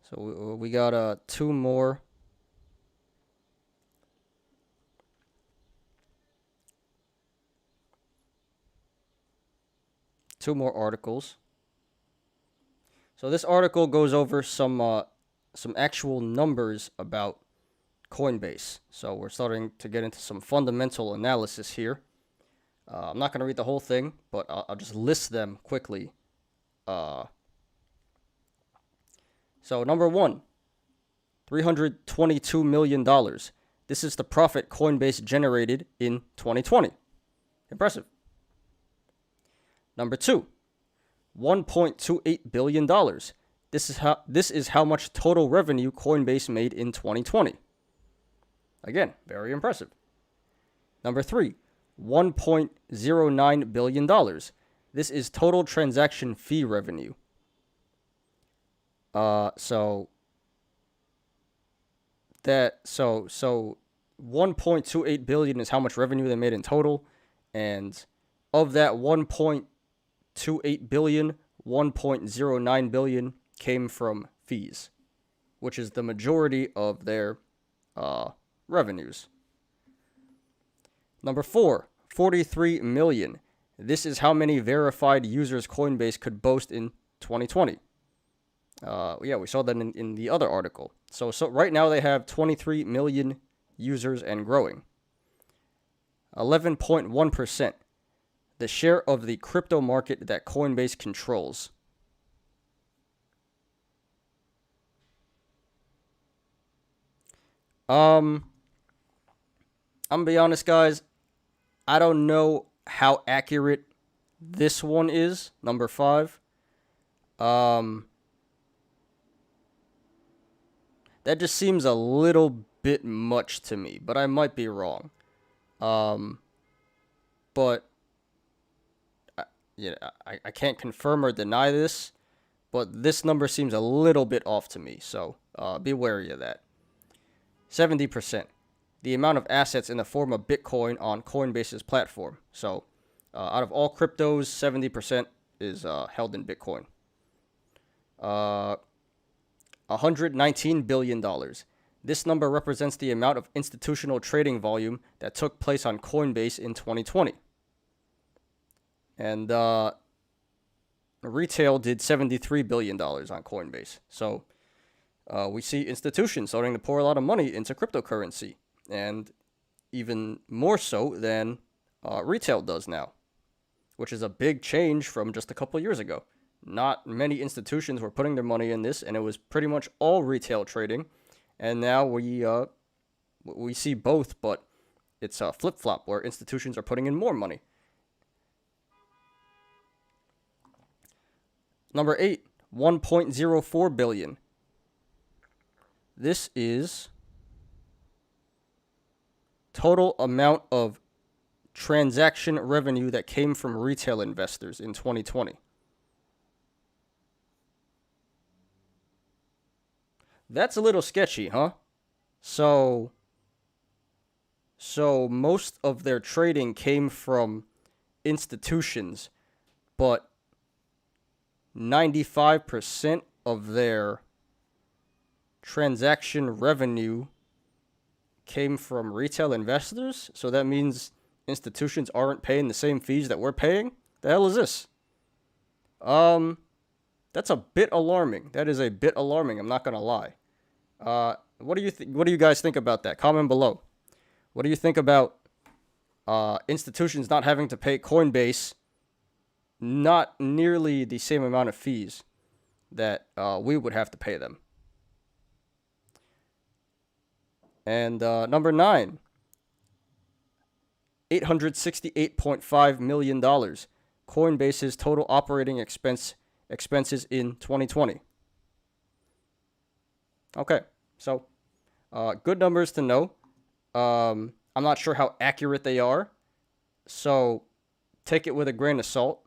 So we got two more. Two more articles. So this article goes over some actual numbers about Coinbase. So we're starting to get into some fundamental analysis here. I'm not going to read the whole thing, but I'll just list them quickly. So number one, $322 million. This is the profit Coinbase generated in 2020. Impressive. Number two, $1.28 billion. This is how much total revenue Coinbase made in 2020. Again, very impressive. Number three, $1.09 billion. This is total transaction fee revenue. So 1.28 billion is how much revenue they made in total, and of that 1.28 billion, 1.09 billion came from fees, which is the majority of their revenues. Number 4, 43 million. This is how many verified users Coinbase could boast in 2020. Yeah, we saw that in the other article. So right now they have 23 million users and growing. 11.1%. The share of the crypto market that Coinbase controls. I'm gonna be honest, guys. I don't know how accurate this one is, number 5. That just seems a little bit much to me, but I might be wrong. But I can't confirm or deny this, but this number seems a little bit off to me, so be wary of that. 70%. The amount of assets in the form of Bitcoin on Coinbase's platform. So, out of all cryptos, 70% is held in Bitcoin. $119 billion. This number represents the amount of institutional trading volume that took place on Coinbase in 2020. And retail did $73 billion on Coinbase. So we see institutions starting to pour a lot of money into cryptocurrency, and even more so than retail does now, which is a big change from just a couple years ago. Not many institutions were putting their money in this, and it was pretty much all retail trading. And now we see both, but it's a flip-flop where institutions are putting in more money. Number 8, 1.04 billion. This is total amount of transaction revenue that came from retail investors in 2020. That's a little sketchy, huh? So most of their trading came from institutions, but 95% of their transaction revenue came from retail investors. So that means institutions aren't paying the same fees that we're paying. The hell is this? That's a bit alarming. That is a bit alarming. I'm not gonna lie. What do you guys think about that? Comment below. What do you think about institutions not having to pay Coinbase not nearly the same amount of fees that we would have to pay them? And number 9, $868.5 million. Coinbase's total operating expenses in 2020. Okay, so good numbers to know. I'm not sure how accurate they are, so take it with a grain of salt.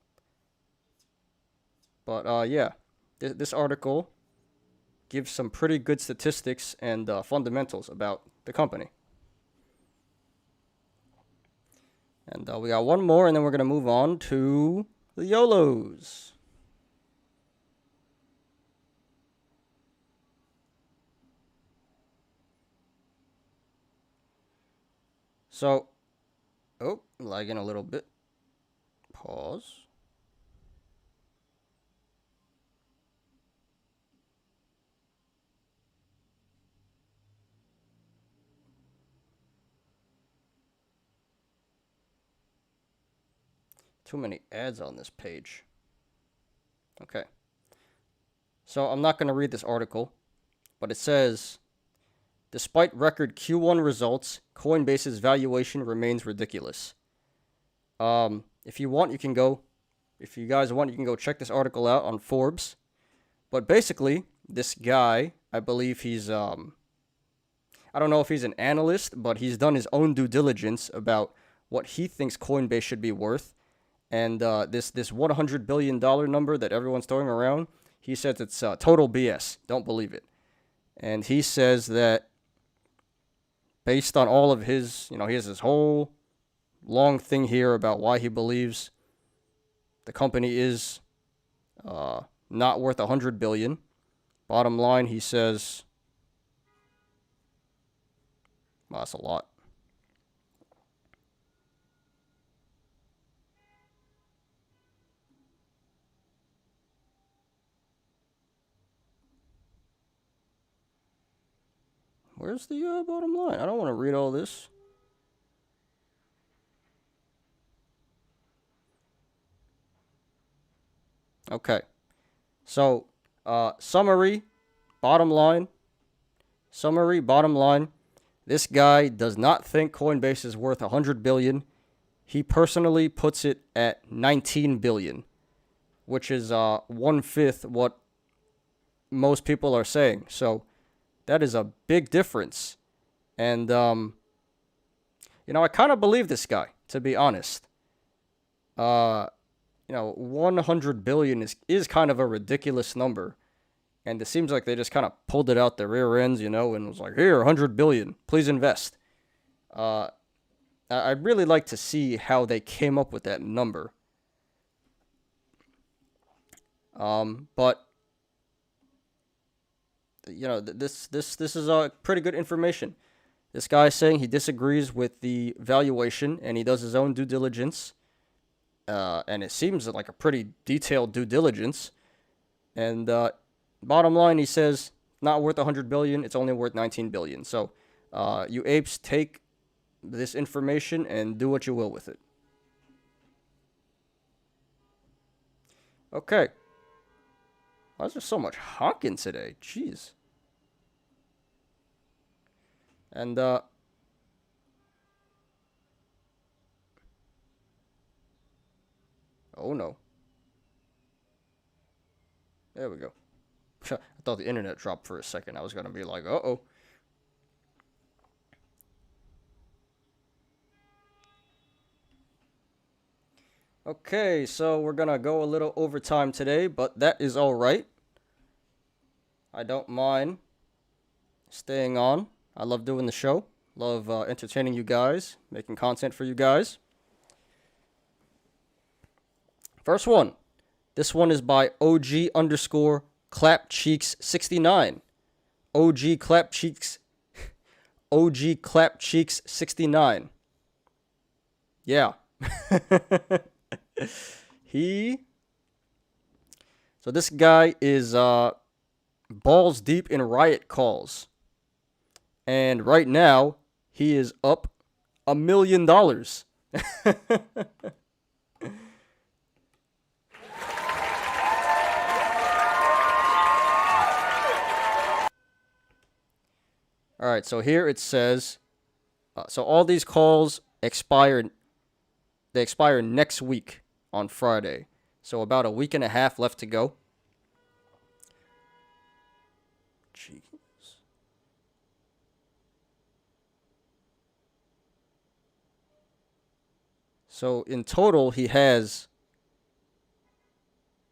But yeah, this article gives some pretty good statistics and fundamentals about the company. And we got one more, and then we're going to move on to the YOLOs. So, lagging a little bit. Pause. Too many ads on this page. Okay. So I'm not going to read this article, but it says, despite record Q1 results, Coinbase's valuation remains ridiculous. If you want, you can go. If you guys want, you can go check this article out on Forbes. But basically, this guy, I believe he's, I don't know if he's an analyst, but he's done his own due diligence about what he thinks Coinbase should be worth. And this $100 billion number that everyone's throwing around, he says it's total BS. Don't believe it. And he says that based on all of his, he has this whole long thing here about why he believes the company is not worth $100 billion. Bottom line, he says, well, that's a lot. Where's the bottom line? I don't want to read all this. Okay. So, summary, bottom line. Summary, bottom line. This guy does not think Coinbase is worth 100 billion. He personally puts it at 19 billion, which is 1/5 what most people are saying. So that is a big difference. And I kind of believe this guy, to be honest. 100 billion is kind of a ridiculous number. And it seems like they just kind of pulled it out their rear ends, and was like, here, 100 billion, please invest. I'd really like to see how they came up with that number. But this is pretty good information. This guy is saying he disagrees with the valuation and he does his own due diligence. And it seems like a pretty detailed due diligence. And bottom line, he says, not worth 100 billion, it's only worth 19 billion. So, you apes, take this information and do what you will with it. Okay. Why is there so much honking today? Jeez. And, oh no. There we go. I thought the internet dropped for a second. I was going to be like, uh-oh. Okay, so we're going to go a little overtime today, but that is all right. I don't mind staying on. I love doing the show. Love entertaining you guys, making content for you guys. First one. This one is by OG_ClapCheeks69. OG ClapCheeks69. Yeah. So this guy is balls deep in riot calls. And right now, he is up $1 million. All right, so here it says, so all these calls expire next week on Friday. So about a week and a half left to go. Jeez. So in total he has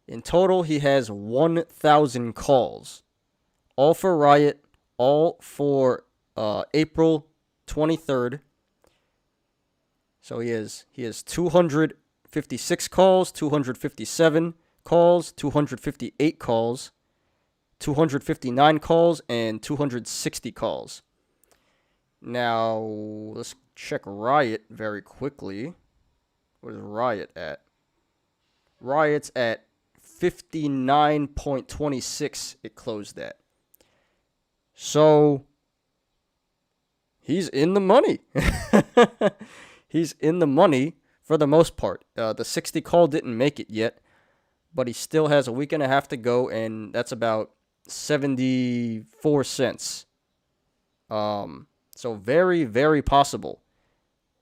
1,000 calls. All for Riot, all for April 23rd. So he has 256 calls, 257 calls, 258 calls, 259 calls, and 260 calls. Now, let's check Riot very quickly. What is Riot at? Riot's at 59.26 it closed at. So, he's in the money. He's in the money for the most part. The 60 call didn't make it yet, but he still has a week and a half to go, and that's about 74 cents. So very, very possible.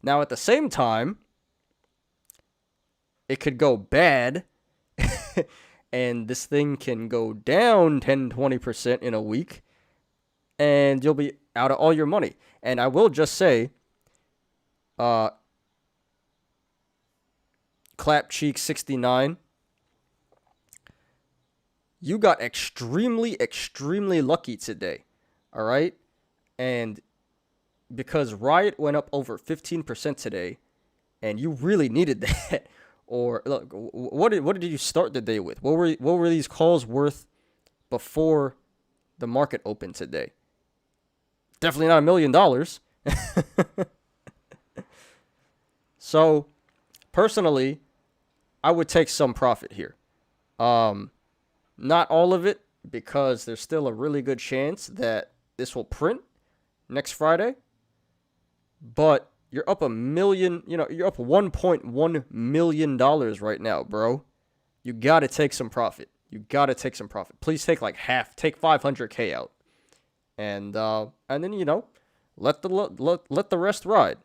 Now, at the same time, it could go bad, and this thing can go down 10-20% in a week, and you'll be out of all your money. And I will just say, ClapCheek69, you got extremely, extremely lucky today. All right? And because Riot went up over 15% today, and you really needed that. Or look, what did you start the day with? What were these calls worth before the market opened today? Definitely not $1 million. So, personally, I would take some profit here. Not all of it, because there's still a really good chance that this will print next Friday, but you're up you're up $1.1 million right now, bro. You gotta take some profit. Please take like half. Take 500K out, and then let the rest ride.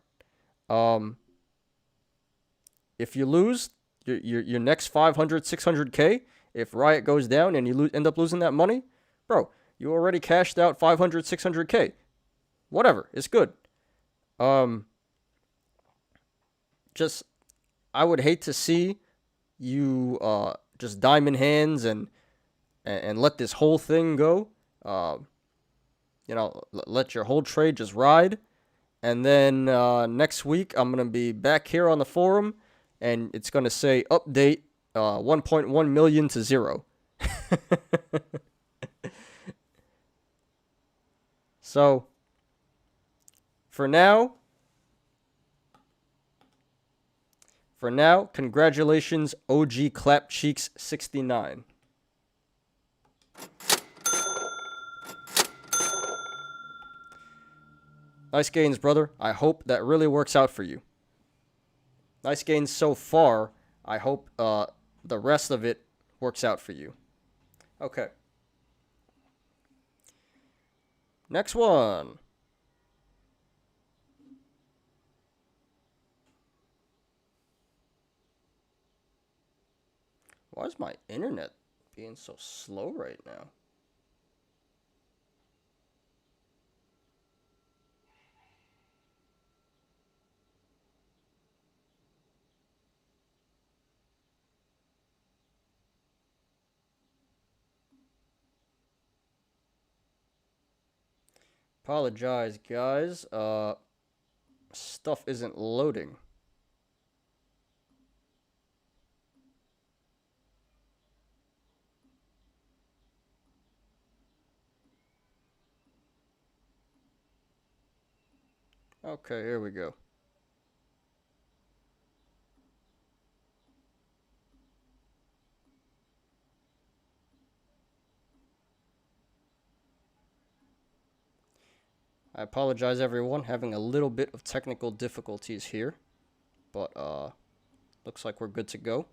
If you lose your next 500, 600K, if Riot goes down and you end up losing that money, bro, you already cashed out 500, 600K. Whatever, it's good. Just I would hate to see you just diamond hands and let this whole thing go. Let your whole trade just ride. And then next week, I'm going to be back here on the forum, and it's going to say update 1.1 million to 0. So, for now, congratulations, OG Clap Cheeks 69. Nice gains, brother. I hope that really works out for you. Nice gains so far. I hope the rest of it works out for you. Okay. Next one. Why is my internet being so slow right now? Apologize, guys. Stuff isn't loading. Okay, here we go. I apologize, everyone, having a little bit of technical difficulties here, but looks like we're good to go.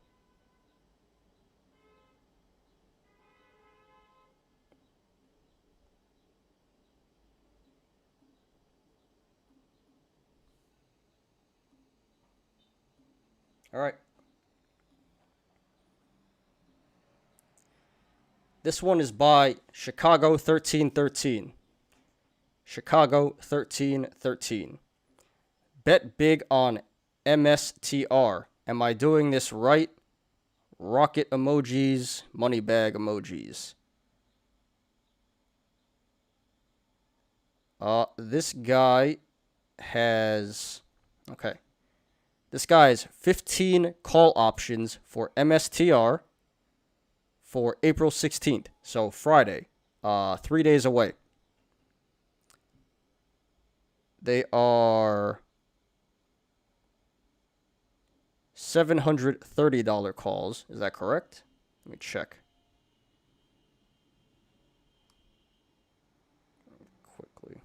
All right. This one is by Chicago 1313. Chicago 1313. Bet big on MSTR. Am I doing this right? Rocket emojis, money bag emojis. This guy has 15 call options for MSTR for April 16th. So Friday, 3 days away. They are $730 calls. Is that correct? Let me check. Quickly.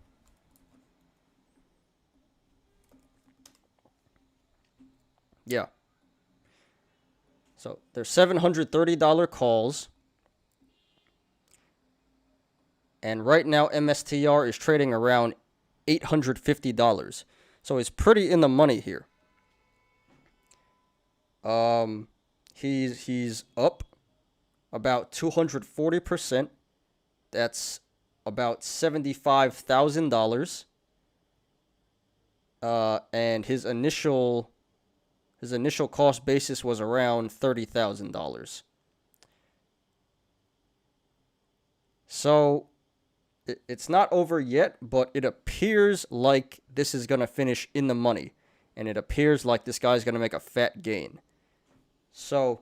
Yeah. So they're $730 calls. And right now MSTR is trading around $850. So he's pretty in the money here. He's up about 240%. That's about $75,000. And his initial cost basis was around $30,000. So it's not over yet, but it appears like this is going to finish in the money. And it appears like this guy's going to make a fat gain. So,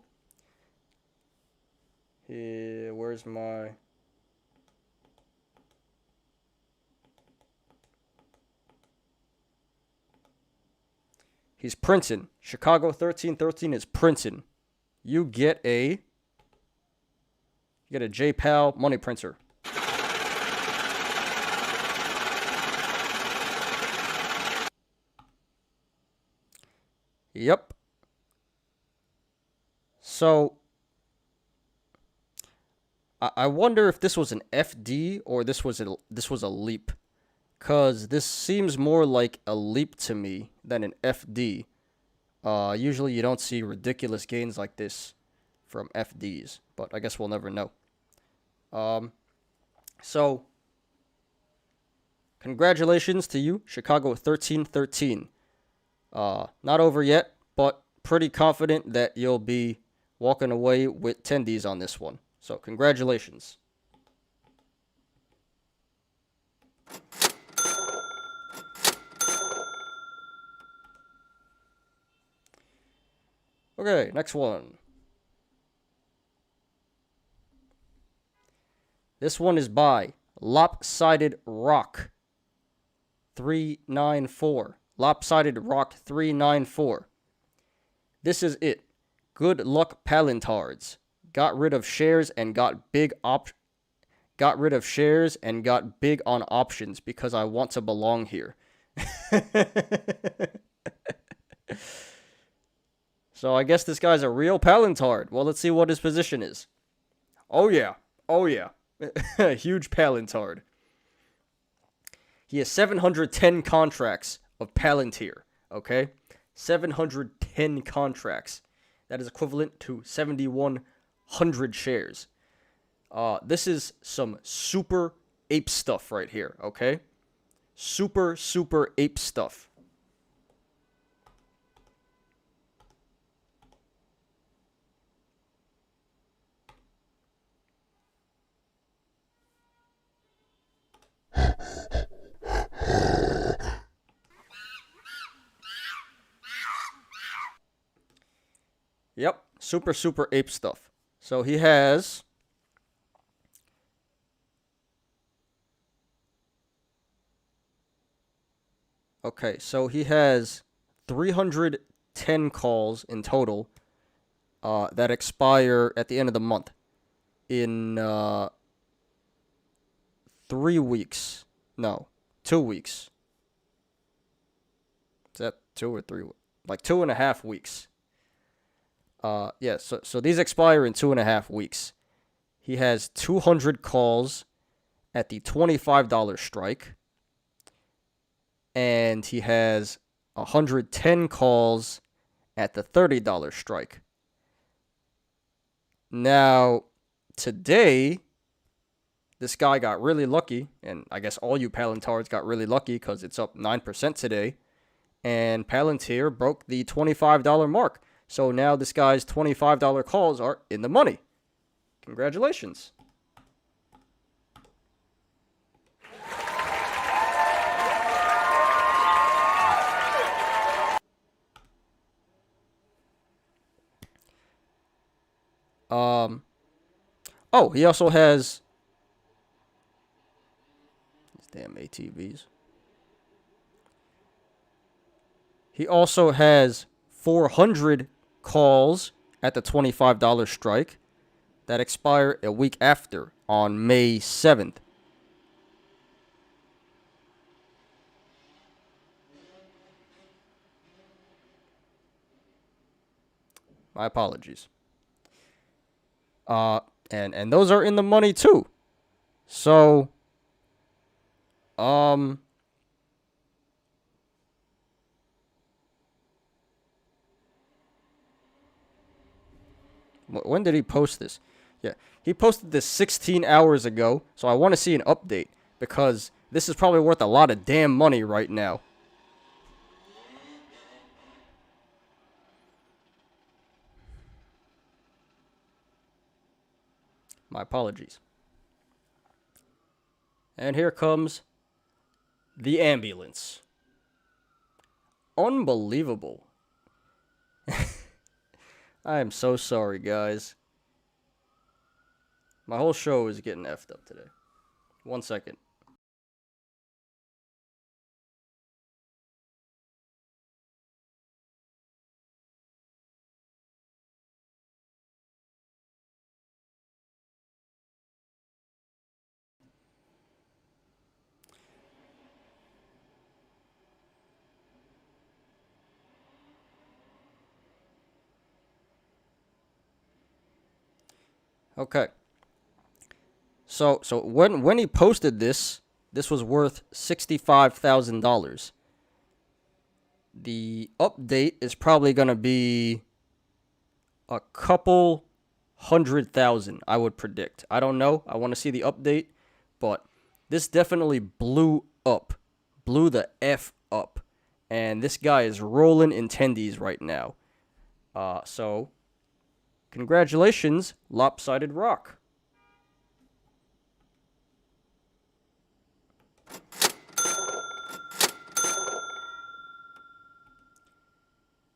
where's my... He's printing. Chicago 1313 is printing. You get a JPAL money printer. Yep. So I wonder if this was an FD or this was a leap, cause this seems more like a leap to me than an FD. Usually you don't see ridiculous gains like this from FDs, but I guess we'll never know. So congratulations to you, Chicago 1313. Not over yet, but pretty confident that you'll be walking away with tendies on this one. So congratulations. Okay, next one. This one is by Lopsided Rock 394. Lopsided Rock 394. This is it. Good luck, Palantards. Got rid of shares and got big on options because I want to belong here. So I guess this guy's a real Palantard. Well, let's see what his position is. Oh yeah. Huge Palantard. He has 710 contracts of Palantir, okay? 710 contracts. That is equivalent to 7,100 shares. This is some super ape stuff right here, okay? Super ape stuff. Yep, super ape stuff. So he has okay, so he has 310 calls in total that expire at the end of the month in 3 weeks. No, 2 weeks. Is that 2 or 3? Like 2.5 weeks. Yeah, so these expire in 2.5 weeks. He has 200 calls at the $25 strike. And he has 110 calls at the $30 strike. Now, today, this guy got really lucky, and I guess all you Palantards got really lucky because it's up 9% today, and Palantir broke the $25 mark. So now this guy's $25 calls are in the money. Congratulations. Oh, he also has these damn ATVs. He also has 400 calls at the $25 strike that expire a week after on May 7th. My apologies. And those are in the money too. So when did he post this? Yeah, he posted this 16 hours ago, so I want to see an update because this is probably worth a lot of damn money right now. My apologies. And here comes the ambulance. Unbelievable. I am so sorry, guys. My whole show is getting effed up today. 1 second. Okay. So when he posted this was worth $65,000. The update is probably gonna be a couple 100,000, I would predict. I don't know. I want to see the update, but this definitely blew the F up, and this guy is rolling in tendies right now. So congratulations, Lopsided Rock.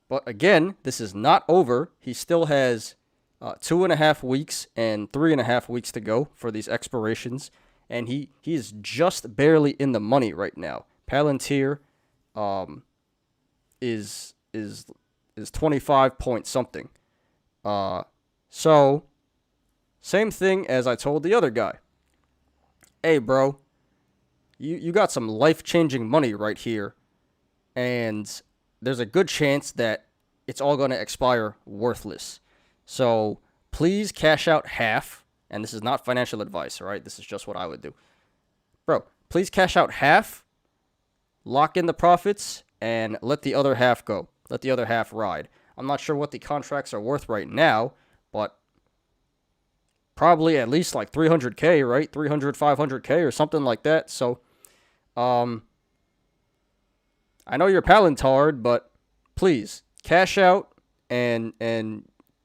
But again, this is not over. He still has 2.5 weeks and 3.5 weeks to go for these expirations, and he is just barely in the money right now. Palantir is 25 point something. So same thing as I told the other guy. Hey, bro, you got some life-changing money right here, and there's a good chance that it's all going to expire worthless. So please cash out half, and this is not financial advice, all right? This is just what I would do. Bro, please cash out half, lock in the profits, and let the other half go. Let the other half ride. I'm not sure what the contracts are worth right now, but probably at least like 300K, right? 300, 500K or something like that. So, I know you're Palantard, but please cash out and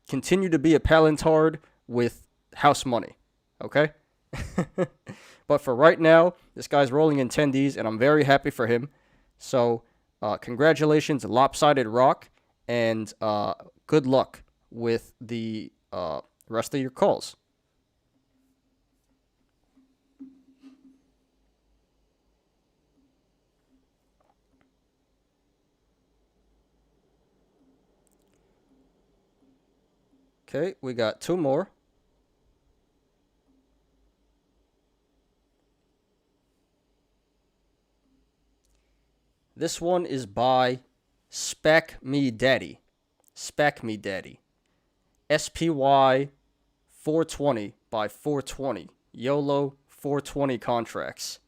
continue to be a Palantard with house money, okay? But for right now, this guy's rolling in tendies, and I'm very happy for him. So, congratulations, Lopsided Rock, and good luck with the rest of your calls. Okay, we got two more. This one is by Spec Me Daddy. Spec Me Daddy. SPY 420 by 420. YOLO 420 contracts.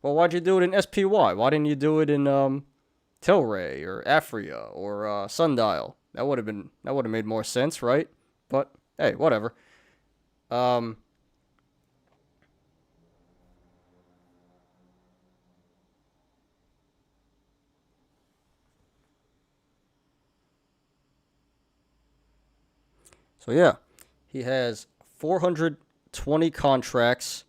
Well, why'd you do it in SPY? Why didn't you do it in Tilray or Afria or Sundial? That would have made more sense, right? But hey, whatever. So yeah, he has 420 contracts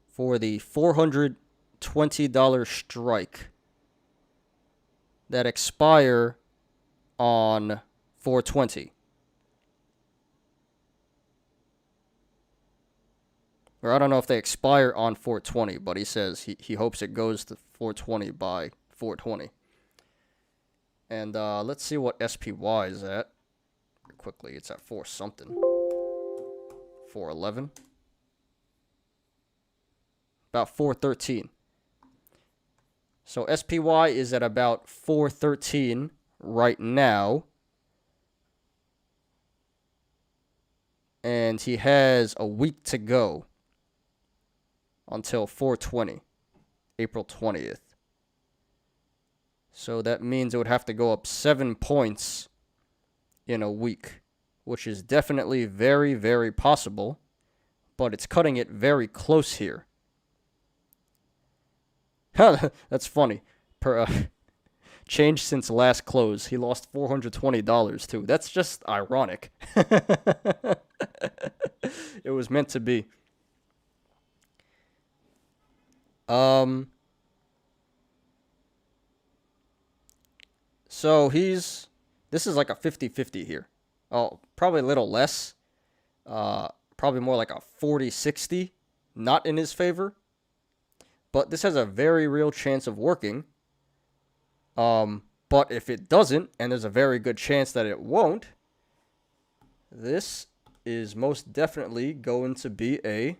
for the $420 strike that expire on 420. Or I don't know if they expire on 420, but he says he hopes it goes to 420 by 420. And let's see what SPY is at. Quickly, it's at 4 something. 411. About 413. So SPY is at about 413 right now. And he has a week to go until 420, April 20th. So that means it would have to go up 7 points in a week, which is definitely very, very possible, but it's cutting it very close here. That's funny. Change since last close. He lost $420 too. That's just ironic. It was meant to be. So this is like a 50-50 here. Oh, probably a little less. Probably more like a 40-60, not in his favor. But this has a very real chance of working. But if it doesn't, and there's a very good chance that it won't, this is most definitely going to be a...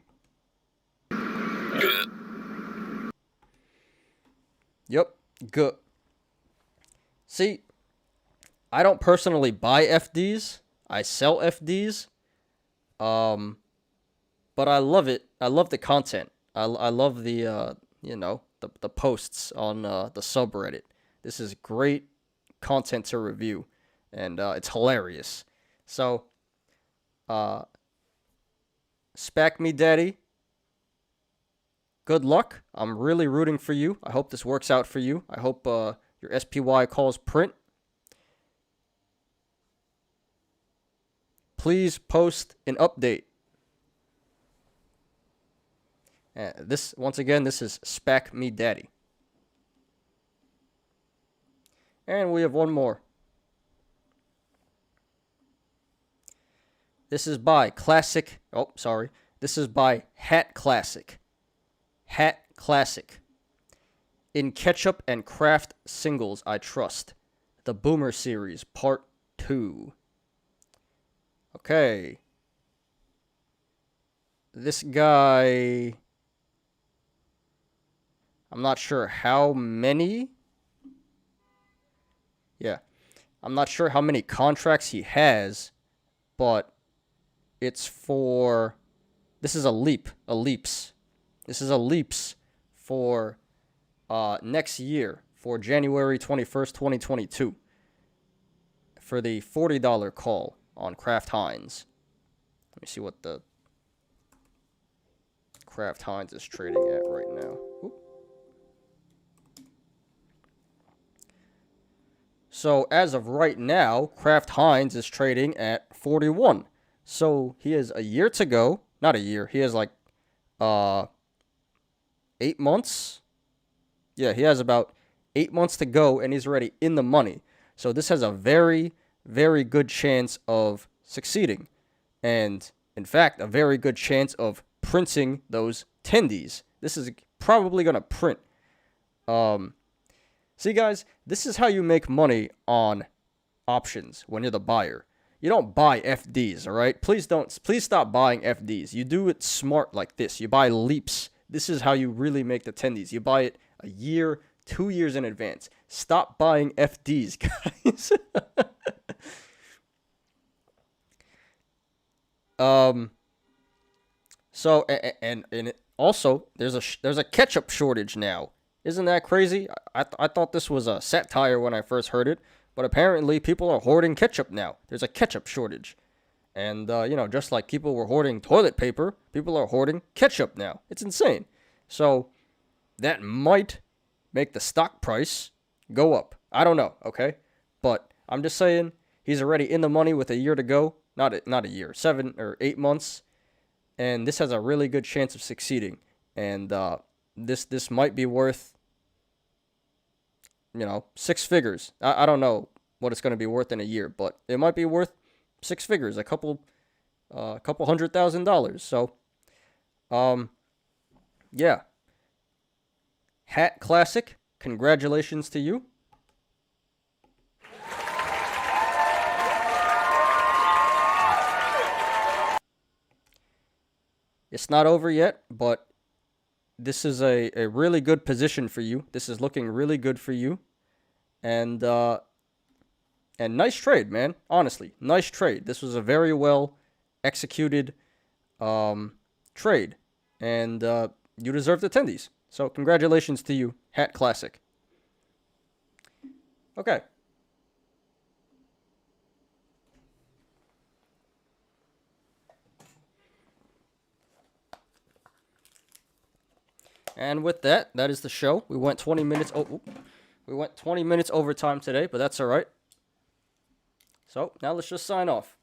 Yep, good. See, I don't personally buy FDs. I sell FDs. But I love it. I love the content. I love the the posts on the subreddit. This is great content to review, and it's hilarious. So, Spack Me Daddy, good luck. I'm really rooting for you. I hope this works out for you. I hope your SPY calls print. Please post an update. This once again, this is Spack Me Daddy. And we have one more. This is by Classic. Oh, sorry. This is by Hat Classic. Hat Classic. In Ketchup and Kraft Singles I Trust. The Boomer Series Part 2. Okay. This guy, I'm not sure how many. Yeah. I'm not sure how many contracts he has, but it's for, this is a leaps. This is a leaps for next year, for January 21st, 2022, for the $40 call on Kraft Heinz. Let me see what the Kraft Heinz is trading at right now. Oop. So as of right now, Kraft Heinz is trading at 41. So he has a year to go. Not a year. He has like 8 months. Yeah, he has about 8 months to go, and he's already in the money. So this has a very, very good chance of succeeding. And in fact, a very good chance of printing those tendies. This is probably going to print. See, guys, this is how you make money on options when you're the buyer. You don't buy FDs, all right? Please stop buying FDs. You do it smart like this. You buy leaps. This is how you really make the tendies. You buy it a year, 2 years in advance. Stop buying FDs, guys. So and also there's a ketchup shortage now. Isn't that crazy? I thought this was a satire when I first heard it, but apparently people are hoarding ketchup now. There's a ketchup shortage. And just like people were hoarding toilet paper, people are hoarding ketchup now. It's insane. So that might make the stock price go up. I don't know, okay? But I'm just saying he's already in the money with a year to go. Not a year, 7 or 8 months. And this has a really good chance of succeeding. And this might be worth, 6 figures. I don't know what it's going to be worth in a year, but it might be worth 6 figures, a couple $100,000. So, yeah. Hat Classic, congratulations to you. It's not over yet, but this is a really good position for you. This is looking really good for you. And nice trade, man. Honestly, nice trade. This was a very well executed trade. And you deserve the tendies. So congratulations to you, Hat Classic. Okay. And with that, that is the show. We went 20 minutes. We went 20 minutes overtime today, but that's all right. So now let's just sign off.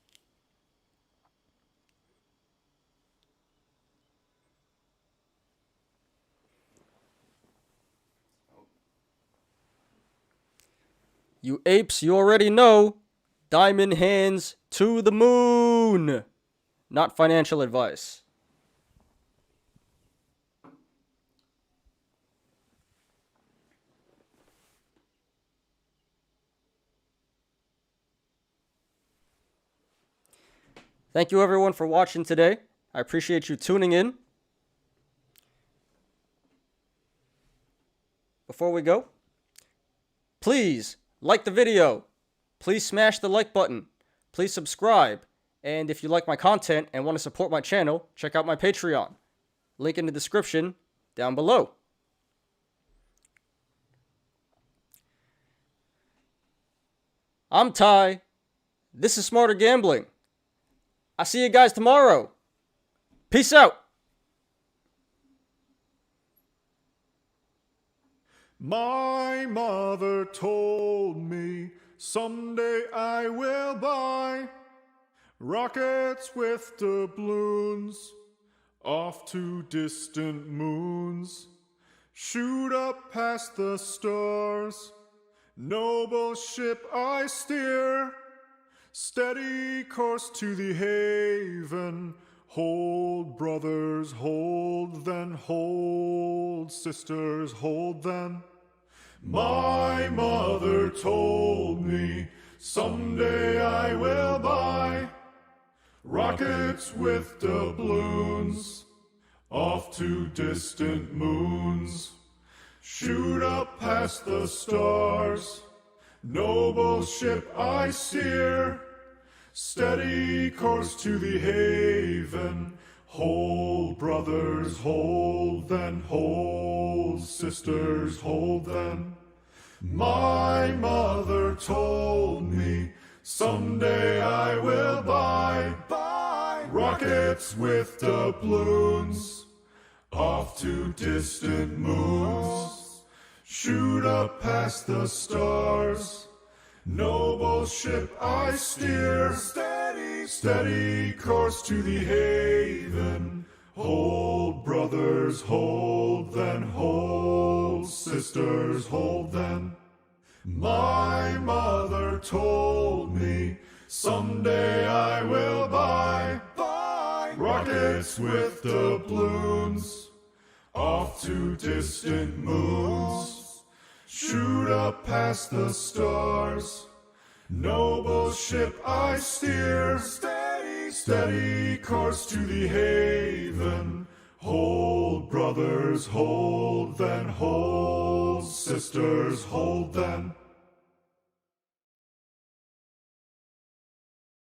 You apes, you already know. Diamond hands to the moon. Not financial advice. Thank you everyone for watching today. I appreciate you tuning in. Before we go, please like the video. Please smash the like button. Please subscribe. And if you like my content and want to support my channel, check out my Patreon. Link in the description down below. I'm Ty. This is Smarter Gambling. I'll see you guys tomorrow. Peace out. My mother told me someday I will buy rockets with doubloons off to distant moons, shoot up past the stars, noble ship I steer, steady course to the haven. Hold, brothers, hold, then hold, sisters, hold then. My mother told me someday I will buy rockets with doubloons off to distant moons, shoot up past the stars, noble ship I steer, steady course to the haven. Hold, brothers, hold, then hold, sisters, hold then. My mother told me someday I will buy rockets with doubloons off to distant moons, shoot up past the stars, noble ship I steer, steady course to the haven. Hold, brothers, hold, then hold, sisters, hold then. My mother told me someday I will buy rockets with doubloons off to distant moons, shoot up past the stars, noble ship I steer, steady course to the haven. Hold, brothers, hold, then hold, sisters, hold then.